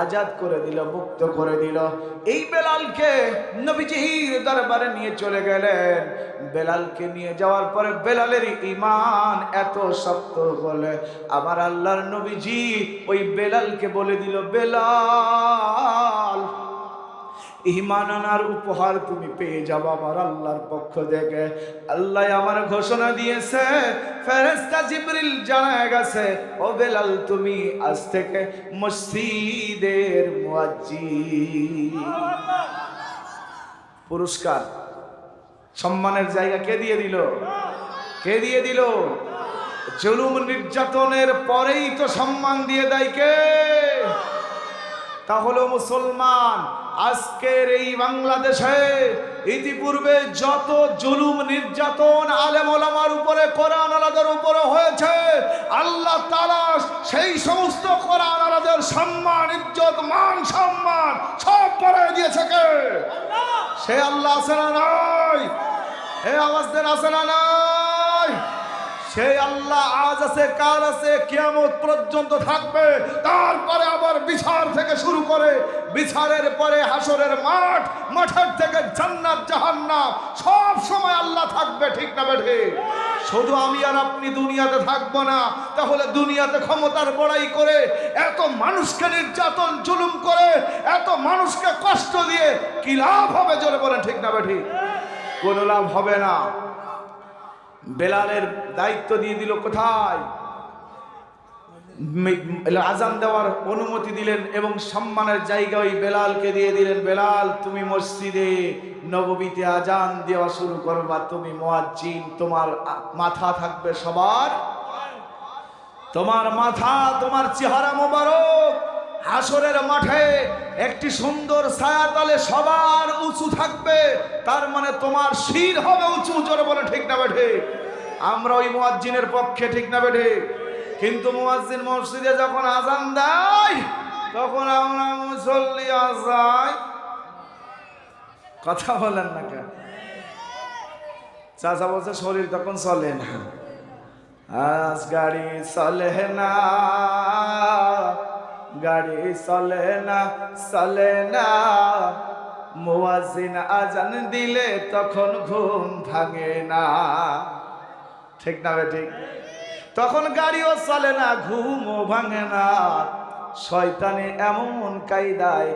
আজাদ করে দিল, মুক্ত করে দিল। এই বেলালকে নবীজির দরবারে নিয়ে চলে গেলেন। বেলালকে নিয়ে যাওয়ার পরে বেলালের ঈমান এত শক্ত বলে আমার আল্লাহর নবীজি ওই বেলালকে বলে দিল, বেলাল, ঈমান আনার উপহার তুমি পেয়ে যাবে আমার আল্লাহর পক্ষ থেকে। আল্লাহ আমার ঘোষণা দিয়েছে, ফেরেশতা জিবরিল জানায় গেছে, ও বেলাল তুমি আজ থেকে মসজিদের মুয়াজ্জিন। পুরস্কার সম্মানের জায়গা কে দিয়ে দিল? কে দিয়ে দিল? জুলুম নির্যাতনের পরেই তো সম্মান দিয়ে দেয় কে? তাহলে মুসলমান, আজকের এই বাংলাদেশে ইতিপূর্বে যত জুলুম নির্যাতন আলেম ওলামার উপরে, কোরআন ওয়ালাদের উপরে হয়েছে, আল্লাহ তাআলা সেই সমস্ত কোরআন ওয়ালাদের সম্মান, ইজ্জত, মান সম্মান সব বাড়িয়ে দিয়েছে কে? সে আল্লাহ আছে না নাই? এই আওয়াজ দেন আছে না নাই? সেই আল্লাহ আজ আছে, কাল আছে, কিয়ামত পর্যন্ত থাকবে। তারপরে আবার বিচার থেকে শুরু করে বিচারের পরে হাসরের মাঠ, মাঠের থেকে জান্নাত জাহান্নাম, সব সময় আল্লাহ থাকবে, ঠিক না বেঠে? শুধু আমি আর আপনি দুনিয়াতে থাকবো না, তাহলে দুনিয়াতে ক্ষমতার বড়াই করে এত মানুষকে নির্যাতন জুলুম করে এত মানুষকে কষ্ট দিয়ে কি লাভ হবে? জোরে বলেন, ঠিক না বেঠি? কোনো লাভ হবে না। বেলালের দায়িত্ব দিয়ে দিল কোথায়? আজান দেওয়ার অনুমতি দিলেন এবং সম্মানের জায়গায় বেলালকে দিয়ে দিলেন। বেলাল, তুমি মসজিদে নববীতে আজান দেওয়া শুরু করবা, তুমি মুয়াজ্জিন, তোমার মাথা থাকবে সবার, তোমার মাথা, তোমার চেহারা মোবারক হাসরের মাঠে একটি সুন্দর ছায়াতলে সবার উঁচু থাকবে, তার মানে তোমার শির হবে উঁচু। জোরে বলে, ঠিক না বেঠে? আমরা ওই মুয়াজ্জিনের পক্ষে, ঠিক না বেঠে? কিন্তু মুয়াজ্জিন মসজিদে যখন আজান দেয় তখন আমরা মুসল্লি আজান, কথা বলেন না কেন? চাচা বলছে শরীর তখন চলে না, আজ গাড়ি চলে না, গাড়ি চলে না, চলে না, মুয়াজ্জিন আজান দিলে তখন ঘুম ভাঙে না, ঠিক না বেঠিক? তখন গাড়িও চলে না, ঘুমও ভাঙে না। শয়তানে এমন কায়দায়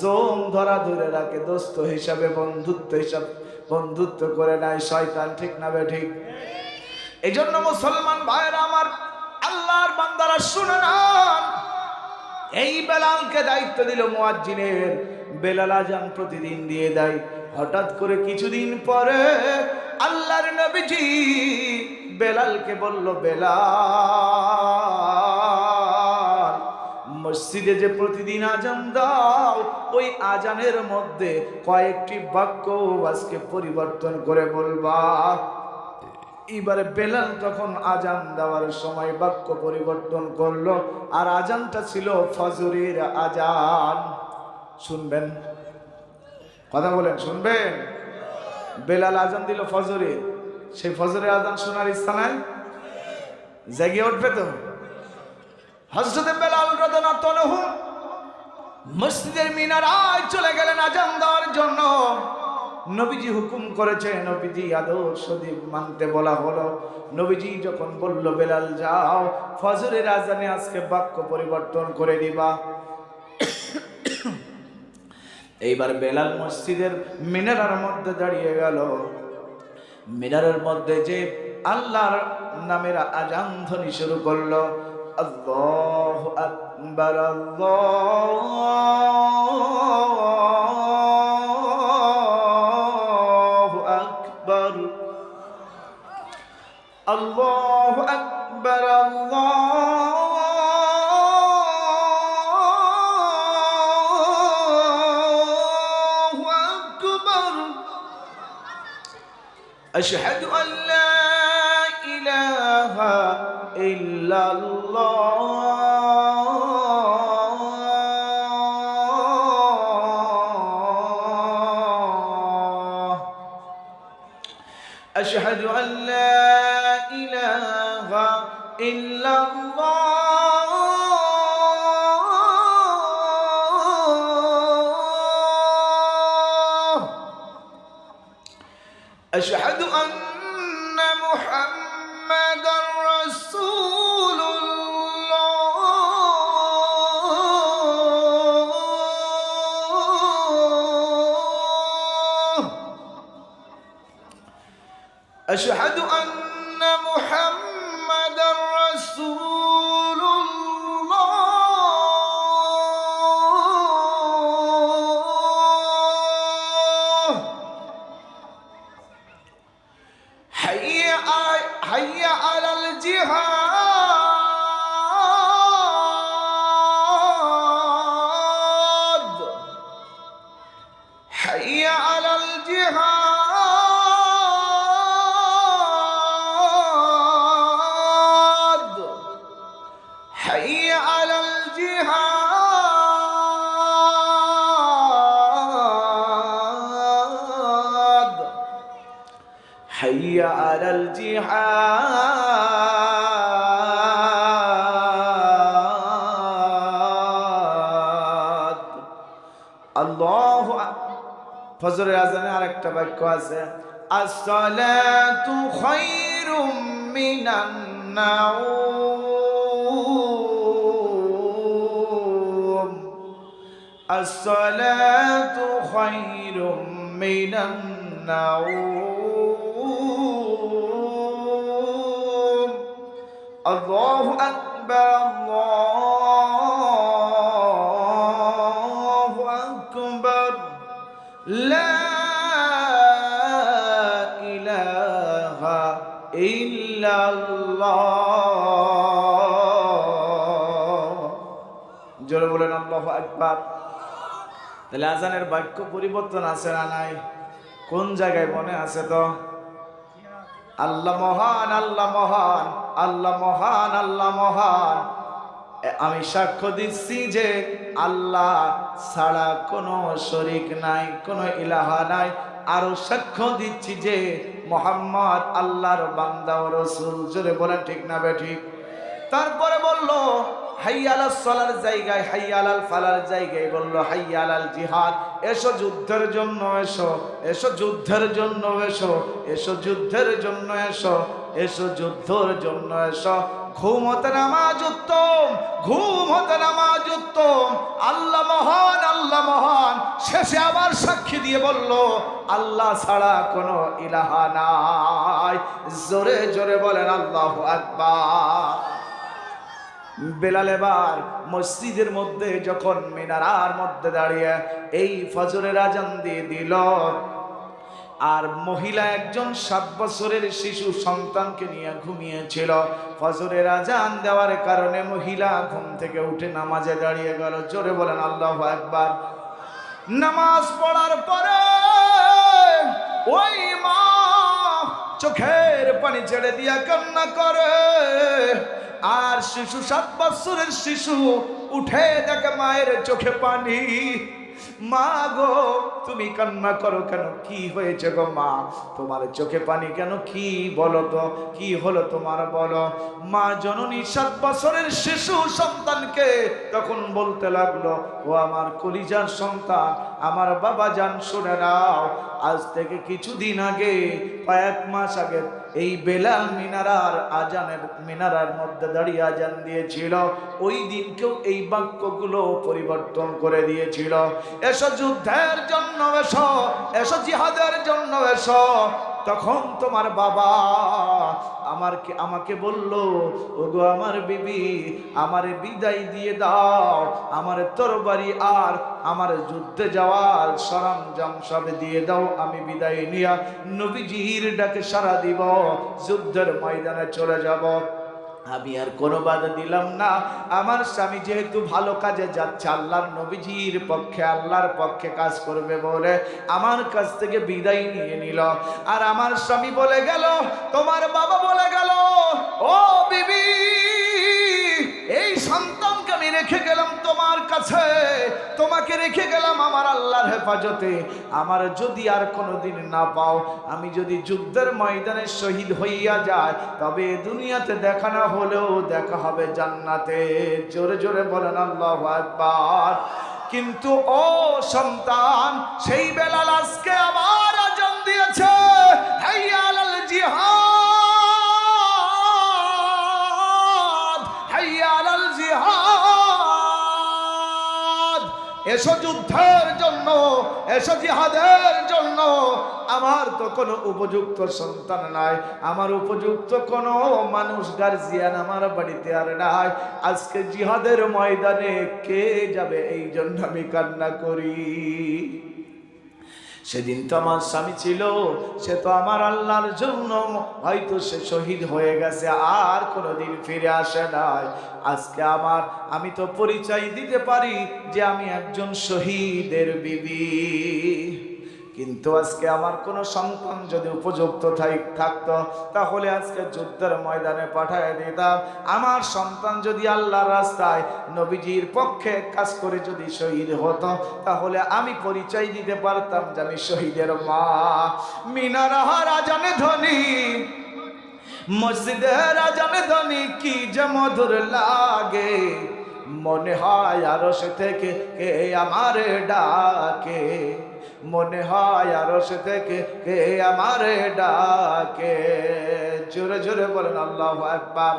জম ধরা ধরে রাখে, দোস্ত হিসাবে, বন্ধুত্ব হিসাবে বন্ধুত্ব করে নেয় শয়তান, ঠিক না বেঠিক? এই জন্য মুসলমান ভাইরা আমার, আল্লাহর বান্দারা শুনে নেন, এই বেলালকে দায়িত্ব দিল মুয়াজ্জিনের। বেলাল আজান প্রতিদিন দিয়ে দেয়। হঠাৎ করে কিছুদিন পরে আল্লাহর নবীজি বেলালকে বলল, বেলাল, মসজিদে যে প্রতিদিন আজান দাও, ওই আজানের মধ্যে কয়েকটি বাক্য আজকে পরিবর্তন করে বলবা। এবারে বেলাল তখন আজান দেওয়ার সময় বাক্য পরিবর্তন করলো, আর আজানটা ছিল ফজরের আজান। শুনবেন, কথা বলেন, শুনবেন? বেলাল আজান দিল ফজরে, সেই ফজরের আজান শোনার ইচ্ছা নাই? জেগে উঠবে তো? হযরতে বেলাল রাদিয়াল্লাহু আনহু মসজিদের মিনারায় চলে গেলেন আজান দেওয়ার জন্য। নবীজি হুকুম করেছে, নবীজি আদর্শ মানতে বলা হলো। নবীজি যখন বলল, বেলাল যাও, ফজরের আজানে আজকে বাক্য পরিবর্তন করে দিবা। এইবার বেলাল মসজিদের মিনারের মধ্যে দাঁড়িয়ে গেল। মিনারের মধ্যে যে আল্লাহর নামের আজান ধ্বনি শুরু করলো, আল্লাহু আকবার, আল্লাহু আকবার, আল্লাহু আকবার, আল্লাহু আকবার, আশহাদু আন লা ইলাহা ইল্লাল্লাহ, আশহাদু আন লা ইলাহা ইল্লাল্লাহ, আশহাদু আন্না মুহাম্মাদার রাসূলুল্লাহ, আশহাদু আন্না মুহাম্মাদার রাসূলুল্লাহ, হাইয়া আলাল জিহাদ, হাইয়া আলাল জিহাদ, হাইয়া আলাল জিহাদ, হাইয়া আলাল জিহাদ। আল্লাহু ফজরের আজানে আরেকটা বাক্য আছে, আসসালাতু খায়রুম মিনান নাওম, আসসালাতু খায়রুম মিনান নাওম। আল্লাহু আকবার, আল্লাহু আকবার, লা ইলাহা ইল্লাল্লাহ। জোরে বলেন আল্লাহু আকবার। তাহলে আজানের বাক্য পরিবর্তন আছে না নাই? কোন জায়গায় মনে আছে তো? আল্লাহ মহান, আল্লাহ মহান, আল্লাহ মহান, আল্লাহ মহান। আমি সাক্ষ্য দিচ্ছি যে আল্লাহ ছাড়া কোনো শরীক নাই, কোনো ইলাহা নাই। আরো সাক্ষ্য দিচ্ছি যে মুহাম্মদ আল্লাহর বান্দা ও রাসূল। জোরে বলেন ঠিক না বেঠিক? তারপরে বলল হাইয়া আলাস সালার জায়গায়, হাইয়া আলাল ফালার জায়গায় বলল হাইয়া আলাল জিহাদ। এসো যুদ্ধের জন্য এসো, এসো যুদ্ধের জন্য এসো, এসো যুদ্ধের জন্য এসো, এসো যুদ্ধের জন্য এসো। ঘুম হতে নামাজ উত্তম, ঘুম হতে নামাজ উত্তম। আল্লাহ মহান, আল্লাহ মহান। শেষে আবার সাক্ষী দিয়ে বলল আল্লাহ ছাড়া কোনো ইলাহা নাই। জোরে জোরে বলেন আল্লাহু আকবার। বেলাল এবার মসজিদের মধ্যে যখন মিনারার মধ্যে দাঁড়িয়ে এই ফজরের আজান দিয়ে দিল, আর মহিলা একজন 7 বছরের শিশু সন্তানকে নিয়ে ঘুমিয়েছিল। ফজরের আজান দেওয়ার কারণে মহিলা ঘুম থেকে উঠে নামাজে দাঁড়িয়ে গেল। জোরে বলেন আল্লাহু আকবার। নামাজ পড়ার পরে ওই মা চোখের পানি ছেড়ে দিয়া কান্না করে, আর শিশু 7 বছরের শিশু উঠে দেখে মায়ের চোখে পানি। মা গো তুমি কান্না করো কেন? কি হয়েছে গো মা? তোমার চোখে পানি কেন? কি বলো তো, কি হলো তোমার বলো? মা জননী 7 বছরের শিশু সন্তানকে তখন বলতে লাগলো, ও আমার কলিজার সন্তান, আমার বাবা জান শুনে নাও, আজ থেকে কিছুদিন আগে, কয়েক মাস আগে এই বেলাল মিনারার আজানের মিনারার মধ্যে দাঁড়িয়ে আজান দিয়েছিল। ওই দিনকেও এই বাক্যগুলো পরিবর্তন করে দিয়েছিল। এসো যুদ্ধের জন্য এসো, এসো জিহাদের জন্য এসো। তখন তোমার বাবা আমাকে বলল, ওগো আমার বিবি, আমারে বিদায় দিয়ে দাও, আমার তরবারি আর আমার যুদ্ধে যাওয়ার সরঞ্জাম সব দিয়ে দাও, আমি বিদায় নিয়া নবীজির ডাকে সাড়া দিব, যুদ্ধের ময়দানে চলে যাব। আমি আর কোনো বাধা দিলাম না। আমার স্বামী যেহেতু ভালো কাজে যাচ্ছে, আল্লাহর নবীজির পক্ষে, আল্লাহর পক্ষে কাজ করবে বলে আমার কাছ থেকে বিদায় নিয়ে নিল। আর আমার স্বামী বলে গেল, তোমার বাবা বলে গেল, ও বিবি, এই সন্তানকে আমি রেখে গেলাম তোমার কাছে, তোমাকে রেখে গেলাম আমার আল্লাহর হেফাজতে। আমার যদি আর কোনোদিন না পাও, আমি যদি যুদ্ধের ময়দানে শহীদ হইয়া যায়, তবে দুনিয়াতে দেখা না হলেও দেখা হবে জান্নাতে। জোরে জোরে বলেন আল্লাহু আকবার। কিন্তু ও সন্তান, সেই বেলাল আজকে আবার আজান দিয়েছে, হাইয়া আলাল জিহাদ, হাইয়া আলাল জিহাদ। এসো যুদ্ধের জন্য, এসো জিহাদের জন্য। আমার তো কোনো উপযুক্ত সন্তান নাই, আমার উপযুক্ত কোনো মানুষ গার্জিয়ান আমার বাড়িতে আর নাই। আজকে জিহাদের ময়দানে কে যাবে? এই জন্য আমি কান্না করি। সেদিন তো আমার স্বামী ছিল, সে তো আমার আল্লাহর জন্য হয়তো সে শহীদ হয়ে গেছে, আর কোনোদিন ফিরে আসে নাই। আজকে আমি তো পরিচয় দিতে পারি যে আমি একজন শহীদের বিবি। কিন্তু আজকে আমার কোনো সন্তান যদি উপযুক্ত থাকতো তাহলে আজকে যুদ্ধের ময়দানে পাঠিয়ে দিতাম। আমার সন্তান যদি আল্লাহর রাস্তায় নবীজির পক্ষে কাজ করে যদি শহীদ হতো তাহলে আমি পরিচয় দিতে পারতাম যে আমি শহীদের মা। মিনারার আজানে ধ্বনি, মসজিদের আজানে ধ্বনি কি যে মধুর লাগে, মনে হয় আরশ থেকে কে আমারে ডাকে, মনে হয় আরশ থেকে কে আমারে ডাকে। জোরে জোরে বলেন আল্লাহু আকবার।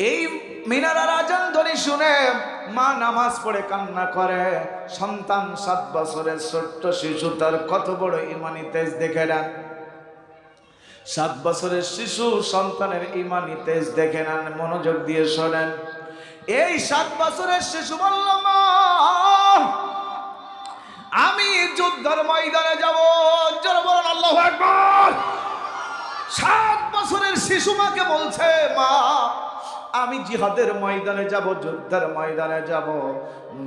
এই মিনারার আজান ধ্বনি শুনে মা নামাজ পড়ে কান্না করে। সন্তান 7 বছরের ছোট্ট শিশু, তার কত বড় ইমানি তেজ দেখে নেন। 7 বছরের শিশু সন্তানের ইমানি তেজ দেখে নেন, মনোযোগ দিয়ে শোনেন। এই 7 বছরের শিশু বলল, মা আমি যুদ্ধের ময়দানে যাব। জোরে বলেন আল্লাহু আকবার। 7 বছরের শিশু মাকে বলছে, মা আমি জিহাদের ময়দানে যাব, যুদ্ধের ময়দানে যাব।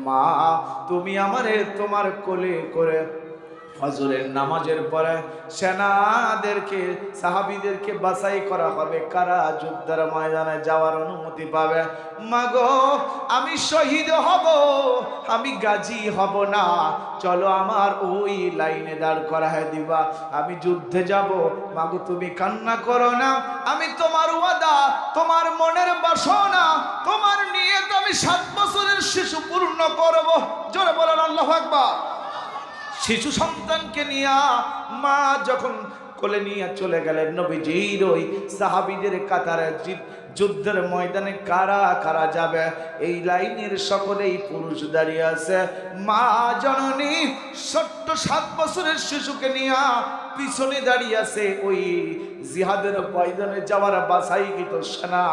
মা তুমি আমারে তোমার কোলে করে ফজরের নামাজের পরে সেনাদেরকে, সাহাবীদেরকে বাছাই করা হবে কারা যুদ্ধের ময়দানে যাওয়ার অনুমতি পাবে। মাগো আমি শহীদ হব, আমি গাজী হব না, চলো আমার ওই লাইনে দাঁড় করায় দিবা, আমি যুদ্ধে যাব। মাগো তুমি কান্না করো না, আমি তোমার ওয়াদা, তোমার মনের বাসনা, তোমার নিয়ত আমি 7 বছরের শিশু পূর্ণ করব। জোরে বলেন আল্লাহু আকবার। শিশু সন্তানকে নিয়ে মা যখন কোলে নিয়ে চলে গেলেন নবীজির ওই সাহাবীদের কাতারে, যুদ্ধের ময়দানে কারা কারা যাবে এই লাইনের সকলেই পুরুষ দাঁড়িয়ে আছে। মা জননী ছোট্ট 7 বছরের শিশুকে নিয়ে পিছনে দাঁড়িয়ে আছে। ওই জিহাদের ময়দানে যাওয়ার বাছাইকৃত সেনা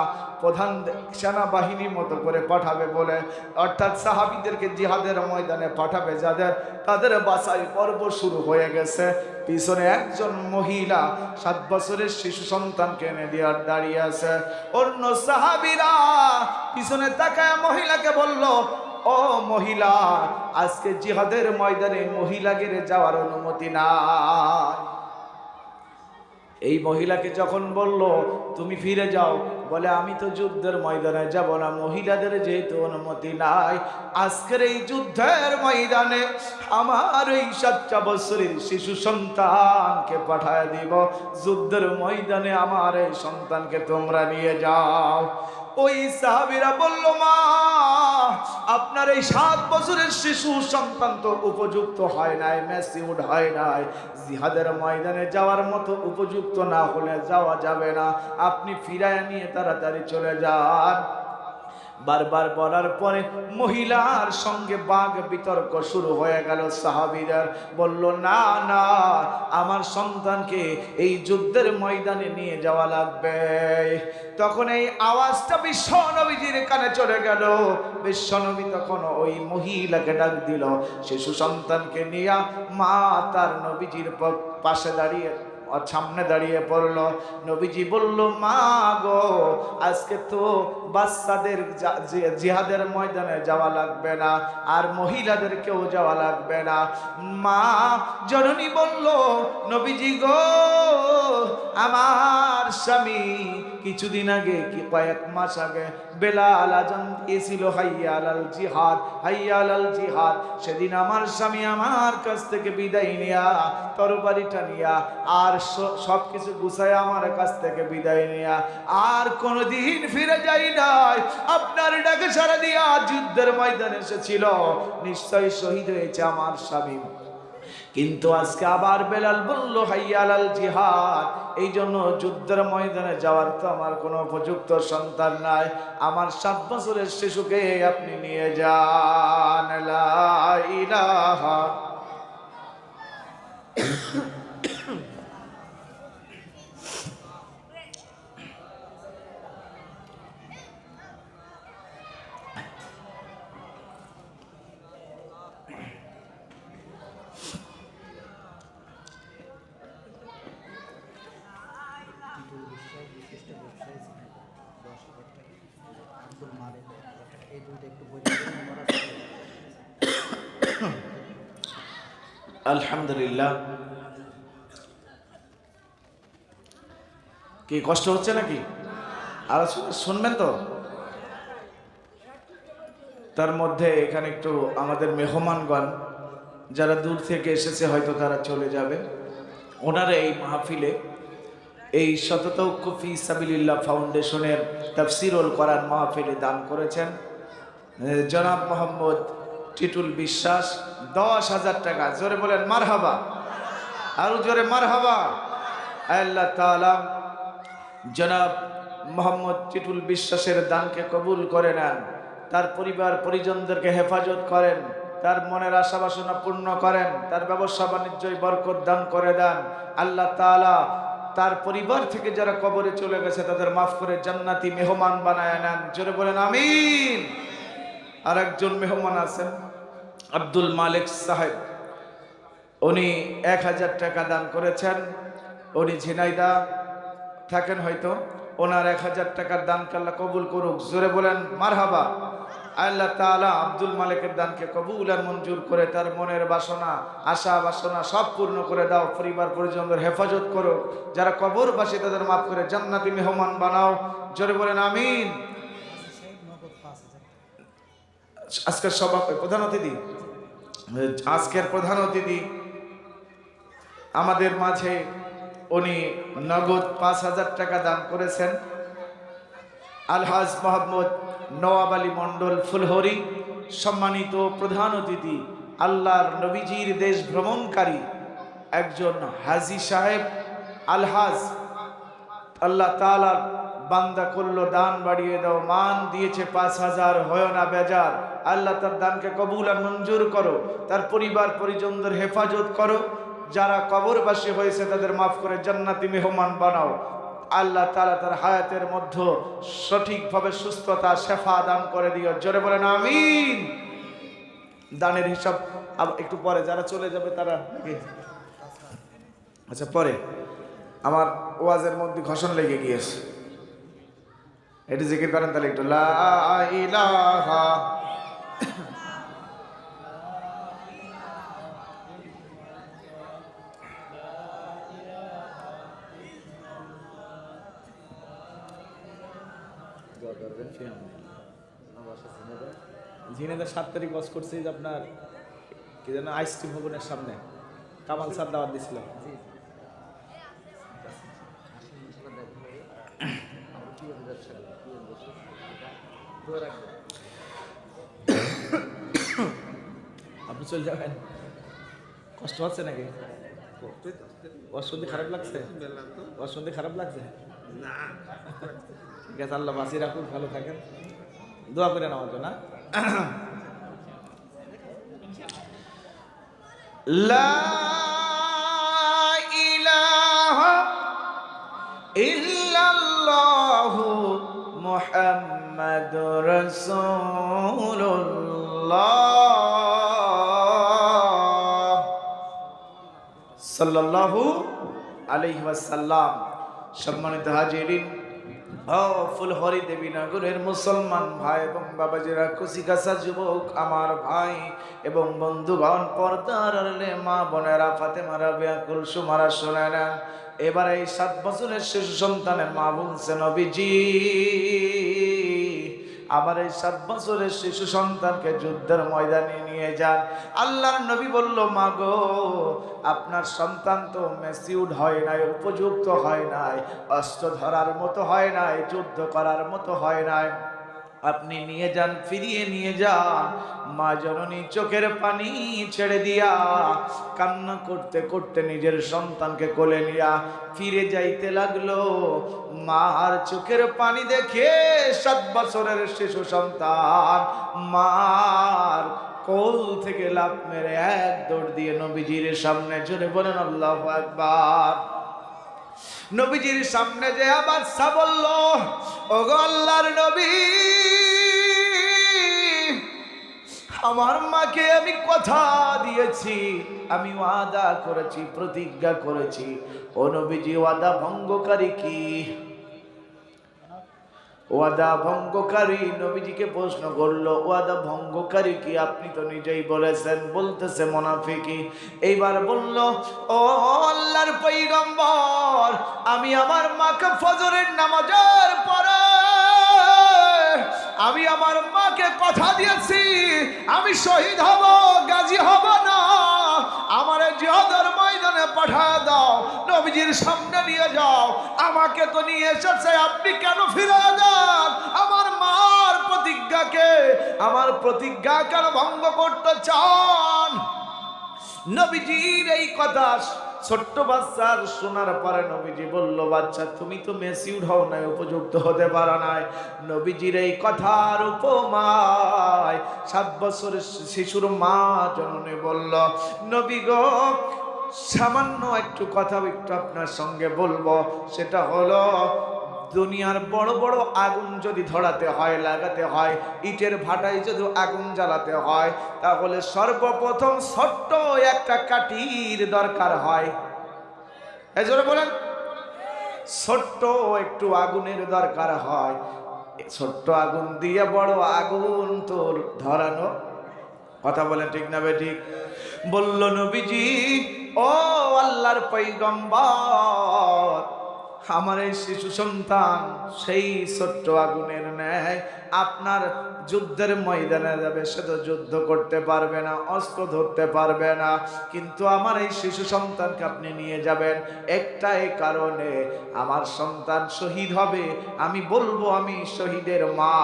প্রধান সেনাবাহিনীর মতো করে পাঠাবে বলে, অর্থাৎ সাহাবীদেরকে জিহাদের ময়দানে পাঠাবে যাদের, তাদের বাছাই পর্ব শুরু হয়ে গেছে। পিছনে একজন মহিলা 7 বছরের শিশু সন্তানকে এনে দিয়ে দাঁড়িয়ে আছে। অন্য সাহাবীরা পিছনে তাকায় মহিলাকে বলল, ও মহিলা আজকে জিহাদের ময়দানে মহিলাদের যাওয়ার অনুমতি নাই। এই মহিলাকে যখন বলল তুমি ফিরে যাও, বলে আমি তো যুদ্ধের ময়দানে যাব না, মহিলাদের যেহেতু অনুমতি নাই, আজকের এই যুদ্ধের ময়দানে আমার এই 7 বছরের শিশু সন্তানকে পাঠায় দিব, যুদ্ধের ময়দানে আমার এই সন্তানকে তোমরা নিয়ে যাও। ওই সাহাবীরা বলল, মা আপনার এই 7 বছরের শিশু সন্তান তো উপযুক্ত হয় নাই, ম্যাচিউরড হয় নাই, জিহাদের ময়দানে যাওয়ার মতো উপযুক্ত না হলে যাওয়া যাবে না, আপনি ফিরায় নিয়ে তাড়াতাড়ি চলে যান। বারবার বলার পরে মহিলার সঙ্গে বাঘ বিতর্ক শুরু হয়ে গেল। সাহাবীদের বলল, না না আমার সন্তানকে এই যুদ্ধের ময়দানে নিয়ে যাওয়া লাগবে। তখন এই আওয়াজটা বিশ্বনবীজির কানে চলে গেল। বিশ্বনবী তখন ওই মহিলাকে ডাক দিল, শিশু সন্তানকে নিয়ে মা তার নবীজির পাশে দাঁড়িয়ে সামনে দাঁড়িয়ে পড়ল। নবীজি বলল, মা গো আজকে তো বাচ্চাদের জিহাদের ময়দানে যাওয়া লাগবে না, আর মহিলাদেরকেও যাওয়া লাগবে না। মা জননী বলল, নবীজি গো আমার স্বামী কিছুদিন আগে, কি কয়েক মাস আগে বেলাল আজান দিয়েছিল হাইয়া আলাল জিহাদ, হাইয়া আলাল জিহাদ। সেদিন আমার স্বামী আমার কাছ থেকে বিদায় নিয়া, তরবারিটা নিয়া আর সব কিছু গুছায় আমার কাছ থেকে বিদায় নিয়া আর কোনদিন ফিরে যাই নাই। আপনার ডাকে সাড়া দিয়া যুদ্ধের ময়দানে এসেছিল, নিশ্চয়ই শহীদ হয়েছে আমার স্বামী। কিন্তু আজকে আবার বেলাল বলল হাইয়া আলাল জিহাদ, এই জন্য যুদ্ধের ময়দানে যাওয়ার তো আমার কোনো উপযুক্ত সন্তান নাই, আমার 7 বছরের শিশুকে আপনি নিয়ে যান। লা ইলাহা এই দুইটা একটু আলহামদুলিল্লাহ। কি কষ্ট হচ্ছে নাকি? আর শুনবেন তো। তার মধ্যে এখানে একটু আমাদের মেহমানগণ যারা দূর থেকে এসেছে হয়তো তারা চলে যাবে। ওনারা এই মাহফিলে এই শততৌক্য ফি সাবিলিল্লাহ ফাউন্ডেশনের তাফসিরুল কোরআন মাহফিলে দান করেছেন জনাব মোহাম্মদ টিটুল বিশ্বাস 10,000 টাকা। জোরে বলেন মারহাবা, আরো জোরে মারহাবা। আল্লাহ তাআলা জনাব মোহাম্মদ টিটুল বিশ্বাসের দানকে কবুল করে নেন, তার পরিবার পরিজনদেরকে হেফাজত করেন, তার মনের আশা বাসনা পূর্ণ করেন, তার ব্যবসা বাণিজ্যই বরকত দান করে দেন। আল্লাহ তাআলা তার পরিবার থেকে যারা কবরে চলে গেছে তাদের মাফ করে জান্নাতি মেহমান বানায় নেন। জোরে বলেন আমিন। আর একজন মেহমান আছেন আব্দুল মালিক সাহেব, উনি 1000 টাকা দান করেছেন। উনি ঝিনাইদা থাকেন হয়তো, ওনার 1000 টাকার দানকে আল্লাহ কবুল করুক। জোরে বলেন মারহাবা। আল্লাহ তাআলা আব্দুল মালিকের দানকে কবুল আর মঞ্জুর করে তার মনের বাসনা আশা বাসনা সব পূর্ণ করে দাও, পরিবার পরিজনদের হেফাজত করো, যারা কবরবাসী তাদের মাফ করে জান্নাতি মেহমান বানাও। জোরে বলেন আমিন। আজকের প্রধান অতিথি, আজকের প্রধান অতিথি আমাদের মাঝে উনি নগদ 5,000 টাকা দান করেছেন। আলহাজ মোহাম্মদ নওয়াব আলী মন্ডল ফুলহরি, সম্মানিত প্রধান অতিথি, আল্লাহর নবীজির দেশ ভ্রমণকারী একজন হাজী সাহেব আলহাজ। আল্লাহ তাআলার বান্দা করলো দান বাড়িয়ে দাও, মান দিয়েছে 5,000, হয় না বেজার। আল্লাহ তার দানকে কবুল আর মঞ্জুর করো, তার পরিবার পরিজনদের হেফাজত করো, যারা কবরবাসী হয়েছে তাদের মাফ করে জান্নাতি মেহমান বানাও। আল্লাহ তাআলা তার হায়াতের মধ্যে সঠিকভাবে সুস্থতা শেফা দান করে দিও। জোরে বলেন আমিন। দানের হিসাব একটু পরে, যারা চলে যাবে তারা, আচ্ছা পরে। আমার ওয়াজের মধ্যে ঘষণ লেগে গিয়েছে, এটি জিকির করেন তাহলে একটু লা ইলাহা ঝিনেদার 7 তারিখ বস করছি যে আপনার কি যেন আইসক্রিম ভবনের সামনে কামাল স্যার দাওয়াত দিছিল। আপনি চলে যাবেন, কষ্ট হচ্ছে নাকি? অসুবিধা খারাপ লাগছে? অসুবিধা খারাপ লাগছে না? ঠিক আছে, আল্লাহ বাঁচিয়ে রাখুন, ভালো থাকেন, দোয়া করে নেওয়ার জন্য। লা ইলাহা ইল্লাল্লাহু মুহাম্মাদুর রাসূলুল্লাহ সাল্লাল্লাহু আলাইহি ওয়াসাল্লাম। সম্মানিত হাজিরিন ও ফুলহরি দেবীনগরের মুসলমান ভাই এবং বাবাজিরা, কুচিকাচা যুবক আমার ভাই এবং বন্ধুগণ, পর্দার আড়ালে মা বোনেরা, ফাতেমা, রাবিয়া, কুলসুমারা, শোনে না। এবার এই 7 বছরের শিশু সন্তানের মা বলছে নবীজি আমার এই 7 বছরের শিশু সন্তানকে যুদ্ধের ময়দানে নিয়ে যান। আল্লাহর নবী বলল মা গো, আপনার সন্তান তো ম্যাচিউরড হয় নাই, উপযুক্ত হয় নাই, অস্ত্র ধরার মতো হয় নাই, যুদ্ধ করার মতো হয় নাই, আপনি নিয়ে যান, ফিরিয়ে নিয়ে যান। মা জননী চোখের পানি ছেড়ে দিয়া কান্না করতে করতে নিজের সন্তানকে কোলে নিয়া ফিরে যাইতে লাগলো। মার চোখের পানি দেখে 7 বছরের শিশু সন্তান মার কোল থেকে লাফ মেরে এক দৌড় দিয়ে নবীজির সামনে, জোরে বলেন আল্লাহু আকবার। নবীজির সামনে যে আবার বলল, ওগো আল্লাহর নবী, আমার মাকে আমি কথা দিয়েছি, আমি ওয়াদা করেছি, প্রতিজ্ঞা করেছি। ও নবীজি, ওয়াদা ভঙ্গকারী কি? ওয়াদা ভঙ্গকারী নবীজিকে প্রশ্ন করলো, ওয়াদা ভঙ্গকারী কি? আপনি তো নিজেই বলেছেন। বলতেছে মুনাফিকি। এইবার বলল, ও আল্লাহর পয়গম্বর, আমি আমার মাকে ফজরের নামাজের পরে আমি আমার মাকে কথা দিয়েছি, আমি শহীদ হব, গাজী হব না। আমার জিহাদের ময়দানে পাঠায় দাও, নবীজির সামনে নিয়ে যাও। আমাকে তো নিয়ে এসেছে, আপনি কেন ফিরে যান? আমার মার প্রতিজ্ঞাকে, আমার প্রতিজ্ঞা কেন ভঙ্গ করতে চান? নবীজির এই কথা ছোট্ট বাচ্চার শোনার পরে নবীজি বলল, বাচ্চা তুমি তো মেচিউর হও নাই, উপযুক্ত হতে পারো নাই। নবীজির এই কথার উপমায় 7 বছরের শিশুর মা জননী বলল, নবী গো, সামান্য একটু কথা একটু আপনার সঙ্গে বলবো। সেটা হলো, দুনিয়ার বড় বড় আগুন যদি ধরাতে হয়, লাগাতে হয়, ইটের ভাটায় যদি আগুন জ্বালাতে হয়, তাহলে সর্বপ্রথম ছোট্ট একটা কাঠির দরকার হয়। এই জন্য বলেন, ছোট্ট একটু আগুনের দরকার হয়। ছোট্ট আগুন দিয়ে বড় আগুন তোর ধরানো। কথা বলেন ঠিক না বেঠিক? বলল নবীজি, ও আল্লাহর পয়গম্বর, আমার এই শিশু সন্তান সেই ছোট্ট আগুনের ন্যায় আপনার যুদ্ধের ময়দানে যাবে, সে তো যুদ্ধ করতে পারবে না, অস্ত্র ধরতে পারবে না, কিন্তু আমার এই শিশু সন্তানকে আপনি নিয়ে যাবেন একটাই কারণে, আমার সন্তান শহীদ হবে, আমি বলবো আমি শহীদের মা।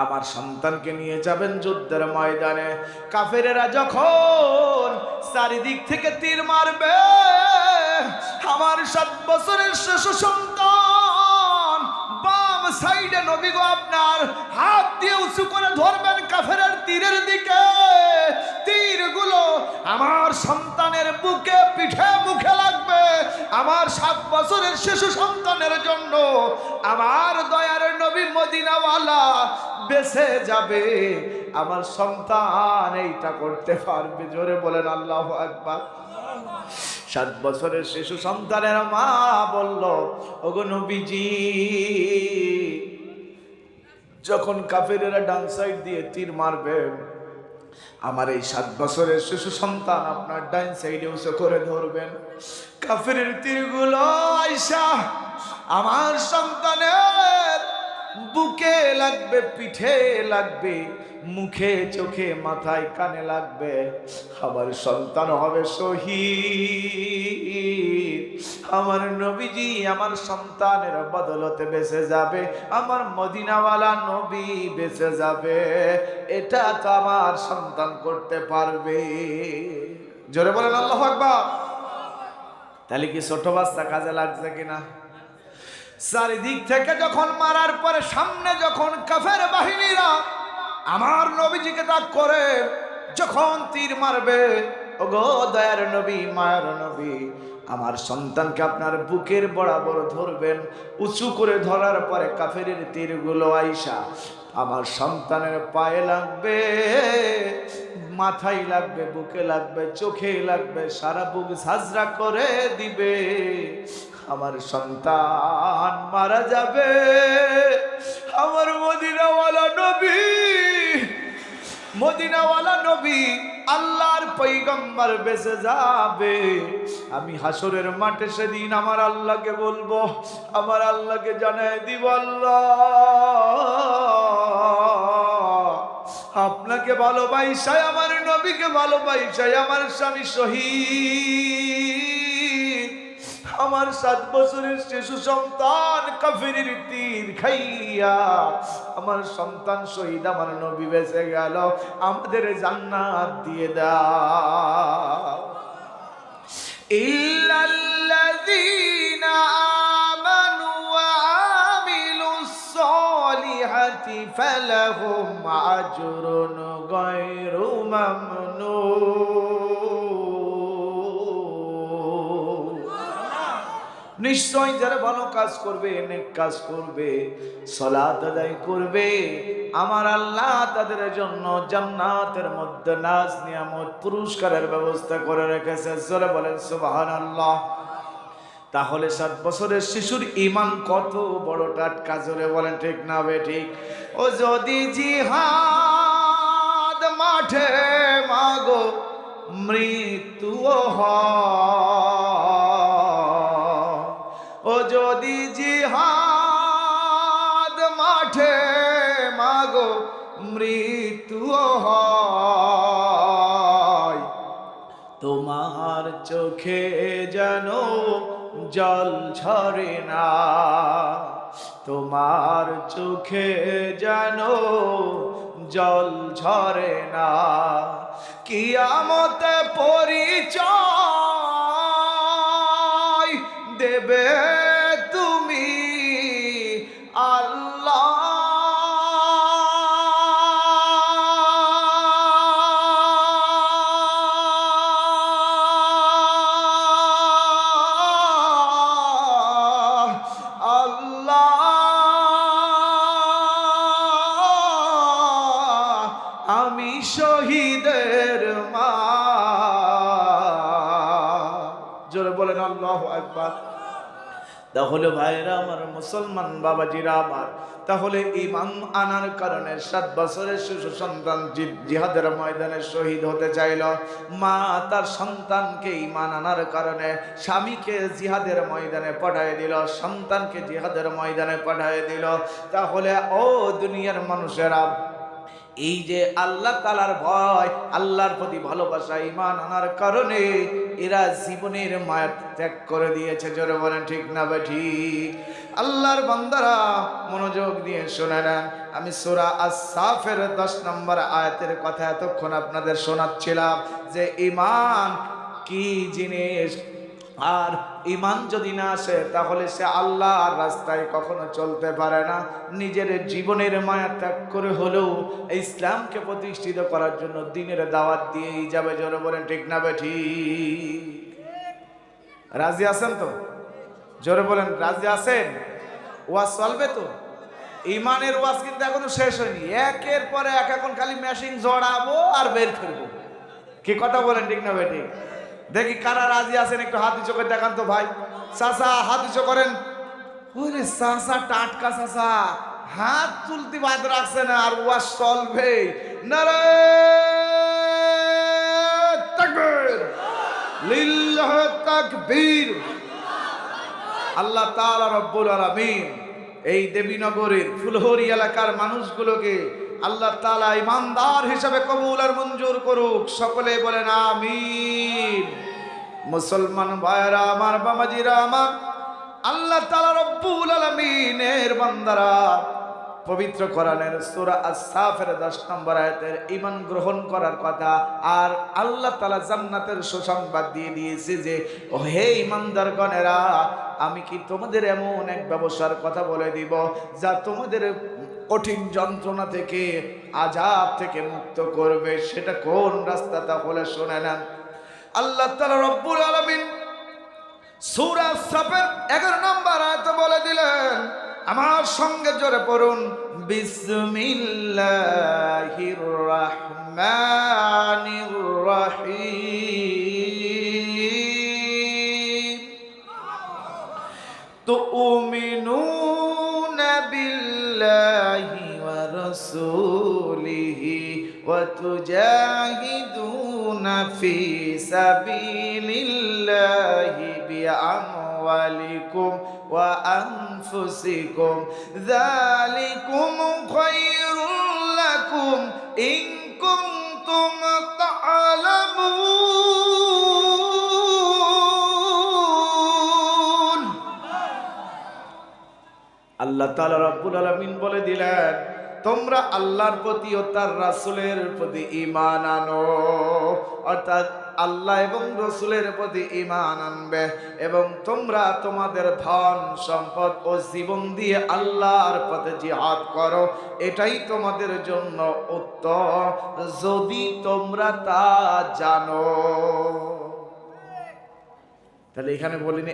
আমার সন্তানকে নিয়ে যাবেন যুদ্ধের ময়দানে। কাফেরেরা যখন চারিদিক থেকে তীর মারবে, আমার 7 বছরের শিশু সন্তান বাম সাইডে নবী গো আপনার হাত দিয়ে উঁচু করে ধরবেন কাফেরের তীরের দিকে। তীরগুলো আমার সন্তানের বুকে, পিঠে, মুখে লাগবে। আমার 7 বছরের শিশু সন্তানের জন্য আমার দয়ার নবী মদিনাওয়ালা বেঁচে যাবে। আমার সন্তান এইটা করতে পারবে। জোরে বলেন আল্লাহু আকবার। 7 বছরের শিশু সন্তানের মা বলল, ওগো নবীজি, যখন কাফেরেরা ডান সাইড দিয়ে তীর মারবে, আমার এই 7 বছরের শিশু সন্তান আপনার ডান সাইডে উঁচু করে ধরবেন। কাফেরের তীরগুলো আইসা আমার সন্তানের বুকে লাগবে, পিঠে লাগবে, মুখে, চোখে, মাথায়, কানে লাগবে। আমার সন্তান হবে শহীদ। আমার নবীজি আমার সন্তানের বদলতে বেঁচে যাবে, আমার মদিনাওয়ালা নবী বেঁচে যাবে। এটা তো আমার সন্তান করতে পারবে। জোরে বলেন আল্লাহু আকবার। তাহলে কি ছোট বাচ্চা কাজে লাগছে কিনা? চারিদিক থেকে যখন মারার পরে সামনে যখন কাফের বাহিনীরা আমার নবীজিকে তাক করে যখন তীর মারবে, ওগো দয়ার নবী, মায়ার নবী, আমার সন্তানকে আপনার বুকের বরাবর ধরবেন। উঁচু করে ধরার পরে কাফেরের তীরগুলো আইসা আমার সন্তানের পায়ে লাগবে, মাথায় লাগবে, বুকে লাগবে, চোখে লাগবে, সারা বুক ঝাঁঝরা করে দিবে। আমার সন্তান মারা যাবে। আমার মদিনাওয়ালা নবী, মদিনাওয়ালা নবী আল্লাহর পয়গম্বর বেঁচে যাবে। আমি হাসরের মাঠে সেদিন আমার আল্লাহকে বলবো, আমার আল্লাহকে জানাই দিব, আল্লাহ আপনাকে ভালোবাসায়, আমার নবীকে ভালোবাসায় আমার স্বামী শহীদ। আমার 7 বছরের শিশু সন্তান কাফেরের তীর খাইয়া আমার সন্তান শহীদ, আমার নবী বেঁচে গেল, আমাদের জান্নাত দিয়ে দাও। ইল্লাল্লাযীনা আমানু ওয়া আমিলুস সালিহাতি ফালাহুম আজরুন গায়রু মামনুন। নিশ্চয় যারা ভালো কাজ করবে, নেক কাজ করবে, সালাত আদায় করবে, আমার আল্লাহ তাদের জন্য জান্নাতের মধ্যে নাজ নিয়ামত পুরস্কারের ব্যবস্থা করে রেখেছে। জোরে বলেন সুবহানাল্লাহ। তাহলে 7 বছরের শিশুর ঈমান কত বড় টাটকা, জোরে বলেন ঠিক না বেঠিক? ও যদি জিহাদ মাঠে মাগো মৃত্যুও হয়, ও যদি জিহাদ মাঠে মাগো মৃত্যুও হয়, তোমার চোখে যেন জল ঝরে না, তোমার চোখে যেন জল ঝরে না, কিয়ামতে পরিচয় দেবে তুমি আল্লাহ। আমি শহীদের মা, জোরে বলেন আল্লাহু আকবার। তাহলে ভাইরা আমার, মুসলমান বাবাজিরা আমার, তাহলে ঈমান আনার কারণে 7 বছরের শিশু সন্তান জিহাদের ময়দানে শহীদ হতে চাইল, মা তার সন্তানকে ঈমান আনার কারণে স্বামীকে জিহাদের ময়দানে পাঠিয়ে দিল, সন্তানকে জিহাদের ময়দানে পাঠিয়ে দিল। তাহলে ও দুনিয়ার মানুষেরা, এই যে আল্লাহ তাআলার ভয়, আল্লাহর প্রতি ভালোবাসা, ঈমান আনার কারণে এরা জীবনের মায়া ত্যাগ করে দিয়েছে, জোরে বলেন ঠিক না ঠিক? আল্লাহর বান্দারা মনোযোগ দিয়ে শুনে নেন, আমি সূরা আস-সাফের 10 নম্বর আয়াতের কথা এতক্ষণ আপনাদের শোনাচ্ছিলাম যে ঈমান কি জিনিস। আর ঈমান যদি না আসে তাহলে সে আল্লাহর রাস্তায় কখনো চলতে পারে না। নিজের জীবনের মায়া ত্যাগ করে হলেও ইসলামকে প্রতিষ্ঠিত করার জন্য দ্বীনের দাওয়াত দিয়েই যাবে, জোরে বলেন ঠিক না ঠিক? রাজি আছেন তো? জোরে বলেন রাজি আছেন? ওয়াজ চলবে তো? ঈমানের ওয়াজ কিন্তু এখনো শেষ হয়নি, একের পরে এক এখন খালি মেশিন জড়াবো আর বের করবো। কি কথা বলেন ঠিক না বেঠিক? দেখি কারা রাজি আছেন, একটু হাত উঁচু করে দেখান তো ভাই। চাচা হাত উঁচু করেন। ওরে চাচা টাটকা চাচা, হাত তুলতে বাদ রাখছে না, আর ওয়াজ চলবে। নারে তাকবীর, লিল্লাহ তাকবীর। আল্লাহ তাআলা রব্বুল আলামিন এই দেবীনগরের ফুলহরি এলাকার মানুষগুলোকে আল্লাহ তাআলা ইমানদার হিসাবে কবুল আর মঞ্জুর করুক, সকলে বলেন আমিন। মুসলমান ভাইরা আমার, বাবাজিরা আমার, আল্লাহ তাআলা রব্বুল আলামিনের বান্দারা পবিত্র কোরআনের সূরা আস-সাফের 10 নম্বর আয়াতের ঈমান গ্রহণ করার কথা, আর আল্লাহ তাআলা জান্নাতের সুসংবাদ দিয়ে দিয়েছে যে ও হে ঈমানদারগণেরা, আমি কি তোমাদের এমন এক ব্যবসার কথা বলে দিব যা তোমাদের কঠিন যন্ত্রণা থেকে, আযাব থেকে মুক্ত করবে। সেটা কোন রাস্তা? তাহলে শুনে নেন। আল্লাহ তাআলা রব্বুল আলামিন সূরা আস-সাফের 11 নম্বর আয়াতে বলে দিলেন, আমার সঙ্গে জোরে পড়ুন, বিসমিল্লাহির রাহমানির রহিম। তুমিনুনা বিল্লাহি ওয়া রাসূলিহি ওয়া তুজাহিদুনা ফি সাবিলিল্লাহি বিআমওয়ালিকুম ওয়া আনফুসিকুম, যালিকুম খায়রুল লাকুম ইন কুনতুম তা'লামুন। আল্লাহ তাআলা রব্বুল আলামিন বলে দিলেন, তোমরা আল্লাহর প্রতি ও তার রাসূলের প্রতি ঈমান আনো, অর্থাৎ আল্লাহ এবং রাসূলের প্রতি ঈমান আনবে, এবং তোমরা তোমাদের ধন সম্পদ ও জীবন দিয়ে আল্লাহর পথে জিহাদ করো, এটাই তোমাদের জন্য উত্তম, যদি তোমরা তা জানো। তাহলে এখানে বলিনি,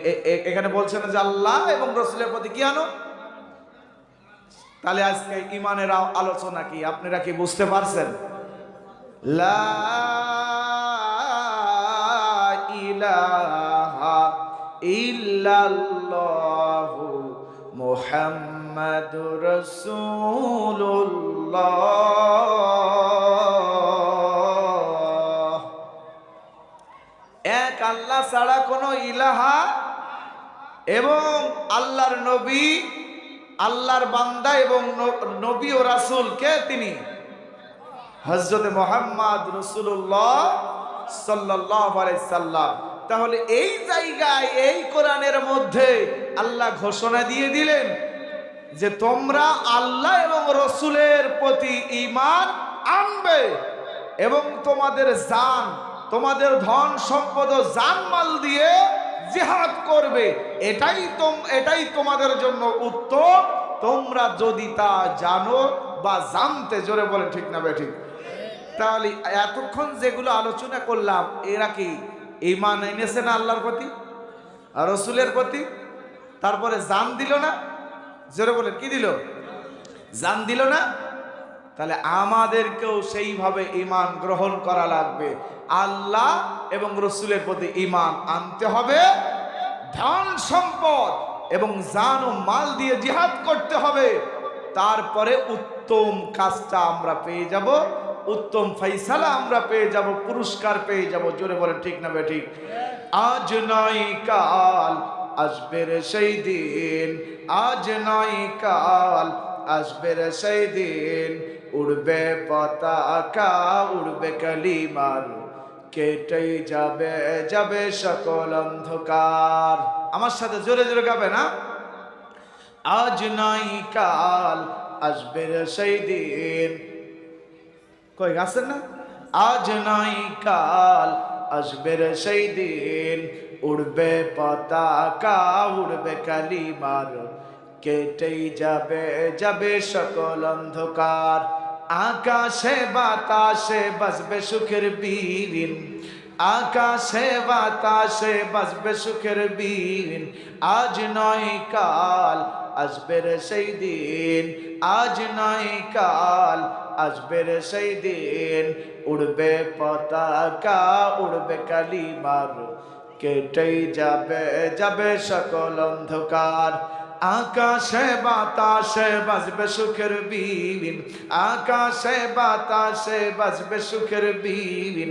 এখানে বলছেন যে আল্লাহ এবং রাসূলের প্রতি কি আনো। তাহলে আজকে ঈমানের আলোচনা কি আপনারা কি বুঝতে পারছেন? লা ইলাহা ইল্লাল্লাহ ইল্লাল্লাহু মুহাম্মাদুর রাসূলুল্লাহ। এক আল্লাহ ছাড়া কোনো ইলাহা এবং আল্লাহর নবী, আল্লাহর বান্দা এবং নবী ও রাসূল কে? তিনি হযরতে মুহাম্মদ রাসূলুল্লাহ সাল্লাল্লাহু আলাইহি সাল্লাম। তাহলে এই জায়গায় এই কোরআনের মধ্যে আল্লাহ ঘোষণা দিয়ে দিলেন যে তোমরা আল্লাহ এবং রসুলের প্রতি ঈমান আনবে এবং তোমাদের জান, তোমাদের ধন সম্পদ ও জানমাল দিয়ে জিহাদ করবে। এটাই তোমাদের জন্য উত্তম, তোমরা যদি তা জানো বা জানতে। জোরে বলেন ঠিক না বেঠিক? তাহলে এতক্ষণ যেগুলো আলোচনা করলাম, এরা কি ঈমান এনেছে না আল্লাহর প্রতি আর রসুলের প্রতি? তারপরে জান দিল না? জোরে বলেন, কি দিল? জান দিল না? তাহলে আমাদেরকেও সেইভাবে ঈমান গ্রহণ করা লাগবে। আল্লাহ এবং রসুলের প্রতি ঈমান আনতে হবে, ধন সম্পদ এবং জান ও মাল দিয়ে জিহাদ করতে হবে। তারপরে উত্তম কাজটা আমরা পেয়ে যাব, উত্তম ফাইসালা আমরা পেয়ে যাব, পুরস্কার পেয়ে যাব। জোরে বলেন ঠিক না বেঠিক? আজ নয় কাল আসবে রে সেই দিন, আজ নয় কাল আসবে রে সেই দিন, উড়বে পতাকা, উড়বে কালিমার, কেটেই যাবে যাবে সকল অন্ধকার। আমার সাথে জোরে জোরে গাবে না? আজ নয় কাল আসবে রে সেই দিন। কই গাছেন না? আজ নয় কাল আসবে রে সেই দিন, উড়বে পতাকা, উড়বে কালিমার, কেটেই যাবে যাবে সকল অন্ধকার। আকাশে বাতাসে বাজবে সুখের বিন, আকাশে বাতাসে বাজবে সুখের বিন, আজ নয় কাল আসবে রে সেই দিন, আজ নয় কাল আসবে রে সেই দিন, উড়বে পতাকা, উড়বে কালিমার, কেটেই যাবে যাবে সকল অন্ধকার। আকাশে বাতাসে বাজবে সুখের বিন, আকাশে বাতাসে বাজবে সুখের বিন,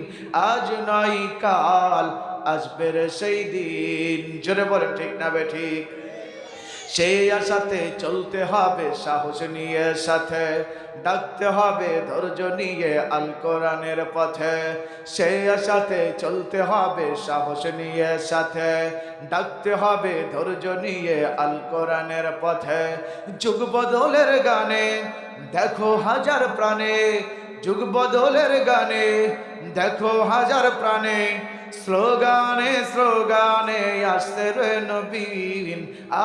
আজ নয় কাল আসবে রে সেই দিন। জোরে বলেন ঠিক না বেঠিক? সেই আশাতে চলতে হবে সাহস নিয়ে, সাথে ডাকতে হবে ধৈর্য নিয়ে আল কোরআনের পথে। সেই আশাতে চলতে হবে সাহস নিয়ে, সাথে ডাকতে হবে ধৈর্য নিয়ে আল কোরআনের পথে। যুগ বদলের গানে দেখো হাজার প্রাণে, যুগ বদলের গানে দেখো হাজার প্রাণে, স্লোগানে স্লোগানে আসছে রে নবীন,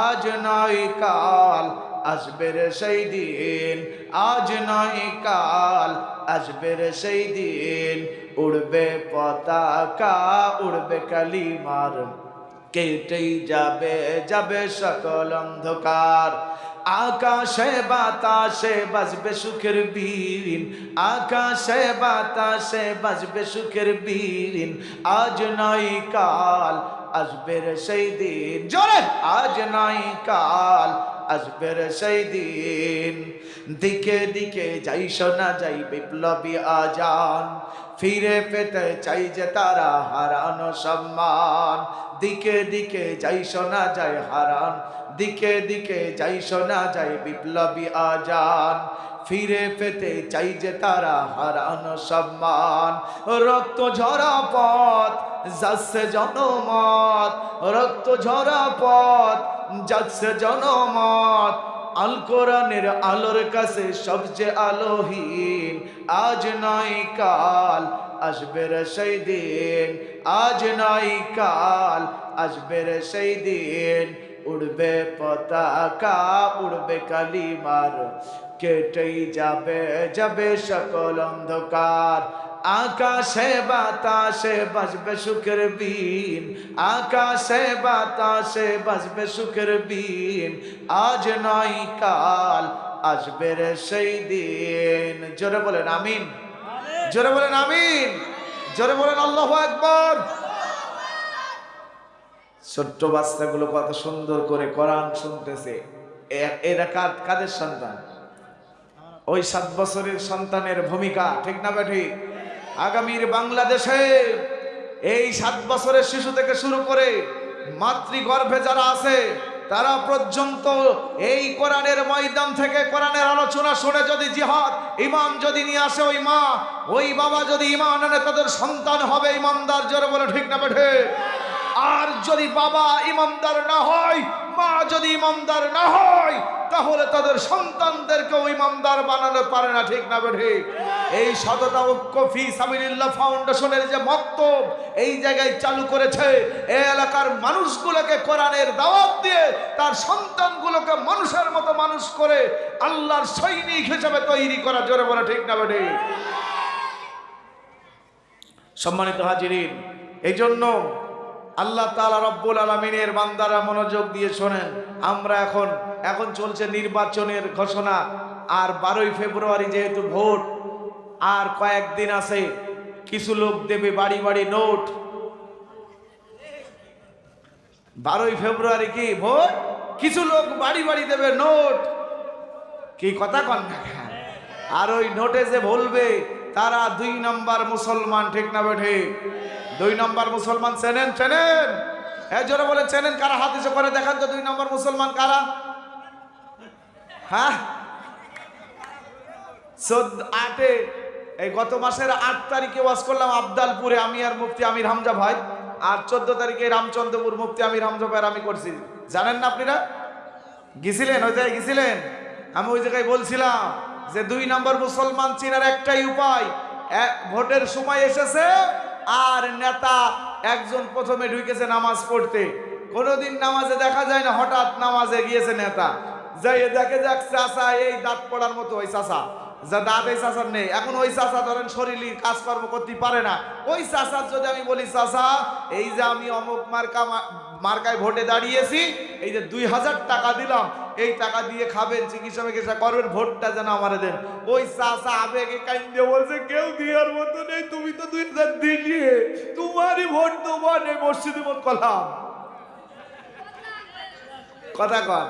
আজ নয় কাল আসবে রে সেই দিন, আজ নয় কাল আসবে রে সেই দিন, উড়বে পতাকা, উড়বে কালিমার, কেটেই যাবে যাবে সকল অন্ধকার। আকাশে বাতাসে বাজবে সুখের বিন, আকাশে বাতাসে বাজবে সুখের বিন, আজ নয় কাল আসবে রে সেই দিন। জোরে! আজ নয় কাল আসবে রে সেই দিন। দিকে দিকে যাই শোনা যাই বিপ্লবী আজান, ফিরে পেতে চাই যে তারা হারানো সম্মান। দিকে দিকে যাই শোনা যায় হারান, দিকে দিকে যাই শোনা যায় বিপ্লবী আজান, ফিরে পেতে চাই যে তারা হারানো সম্মান। রক্ত ঝরা পথ যাচ্ছে জনমত, রক্ত ঝরা পথ যাচ্ছে জনমত, আল কোরআনের আলোর কাছে সবচেয়ে আলোহীন, আজ নয় কাল আসবে রে সেই দিন, আজ নয় কাল আসবে রে সেই দিন, উড়বে পতাকা, উড়বে কালিমার, কেটেই যাবে যাবে সকল অন্ধকার। আকাশে বাতাসে বাজবে সুখের বিন, আকাশে বাতাসে বাজবে সুখের বিন, আজ নয় কাল আসবে রে সেই দিন। জোরে বলেন আমিন, জোরে বলেন আমিন, জোরে বলেন আল্লাহু আকবার। ছোট্ট বাচ্চাগুলো কত সুন্দর করে কোরআন শুনতেছে। এরা কাদের সন্তান? ওই 7 বছরের সন্তানের ভূমিকা, ঠিক না বেঠি? আগামীর বাংলাদেশে এই 7 বছরের শিশু থেকে শুরু করে মাতৃগর্ভে যারা আছে তারা পর্যন্ত এই কোরআনের ময়দান থেকে কোরআনের আলোচনা শুনে যদি জিহাদ ইমান যদি নিয়ে আসে, ওই মা ওই বাবা যদি ইমান আনে, তাদের সন্তান হবে ইমানদার। জোরে বলে ঠিক না বেঠে? আর যদি বাবা ইমানদার না হয়, মা যদি ইমানদার না হয়, তাহলে তাদের সন্তানদেরকেও ইমানদার বানানো পারে না, ঠিক না বেঠে? এই সততা ঐক্য ফি সাবিলিল্লাহ ফাউন্ডেশনের যে মক্তব এই জায়গায় চালু করেছে, এই এলাকার মানুষগুলোকে কোরআনের দাওয়াত দিয়ে তার সন্তানগুলোকে মানুষের মতো মানুষ করে আল্লাহর সৈনিক হিসেবে তৈরি করা। জোরে বলে ঠিক না বেঠে? সম্মানিত হাজিরিন, এই জন্য আল্লাহ তাআলা রব্বুল আলামিনের বান্দারা মনোযোগ দিয়ে শোনেন। আমরা এখন চলছে নির্বাচনের ঘোষণা, আর 12ই ফেব্রুয়ারি যেহেতু ভোট, আর কয়েকদিন আছে। কিছু লোক দেবে বাড়ি বাড়ি নোট। 12ই ফেব্রুয়ারি কি ভোট, কিছু লোক বাড়ি বাড়ি দেবে নোট। কি কথা কন না? আর ওই নোটে যে বলবে তারা 2 নম্বর মুসলমান, ঠিক না বেঠে? 2 নম্বর মুসলমান চেনেন? চেনেন? হ্যাঁ, জোরে বলে চেনেন কারা? হাদিসে করে দেখান তো 2 নম্বর মুসলমান কারা? হ্যাঁ, 8 এই গত মাসের 8 তারিখে ওয়াজ করলাম আবদালপুরে, আমি আর মুফতি আমির হামজা ভাই। আর 14 তারিখে রামচন্দ্রপুর মুফতি আমির হামজা ভাই আমি করছি। জানেন না আপনারা? গেছিলেন? ওই জায়গায় গেছিলেন? আমি ওই জায়গায় বলছিলাম যে 2 নম্বর মুসলমান চিনার একটাই উপায়, ভোটের সময় এসেছে আর নেতা একজন প্রথমে ঢুকেছে নামাজ পড়তে, কোনোদিন নামাজে দেখা যায় না, হঠাৎ নামাজে গিয়েছে নেতা, যাই দেখে যাক চাষা এই দাঁত পড়ার মতো, ওই চাষা যা দাঁত এই চাষার নেই, এখন ওই চাষা ধরেন শরীরী কাজকর্ম করতে পারে না, ওই চাষার যদি আমি বলি চাষা এই যে আমি অমুক মার্কায় ভোটে দাঁড়িয়েছি, এই যে 2000 টাকা দিলাম, এই টাকা দিয়ে খাবেন, চিকিৎসা মিকিৎসা করবেন, ভোটটা যেন আমারে দেন। ওই চাষা আবেগে কাইন্দে বলছে কেউ দেওয়ার মতো নেই, তুমি তো 2000 দিলিয়ে, তোমারই ভোট দেবো, নেই মসজিদে মত কলাম। কথা কন।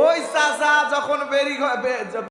ওই চাষা যখন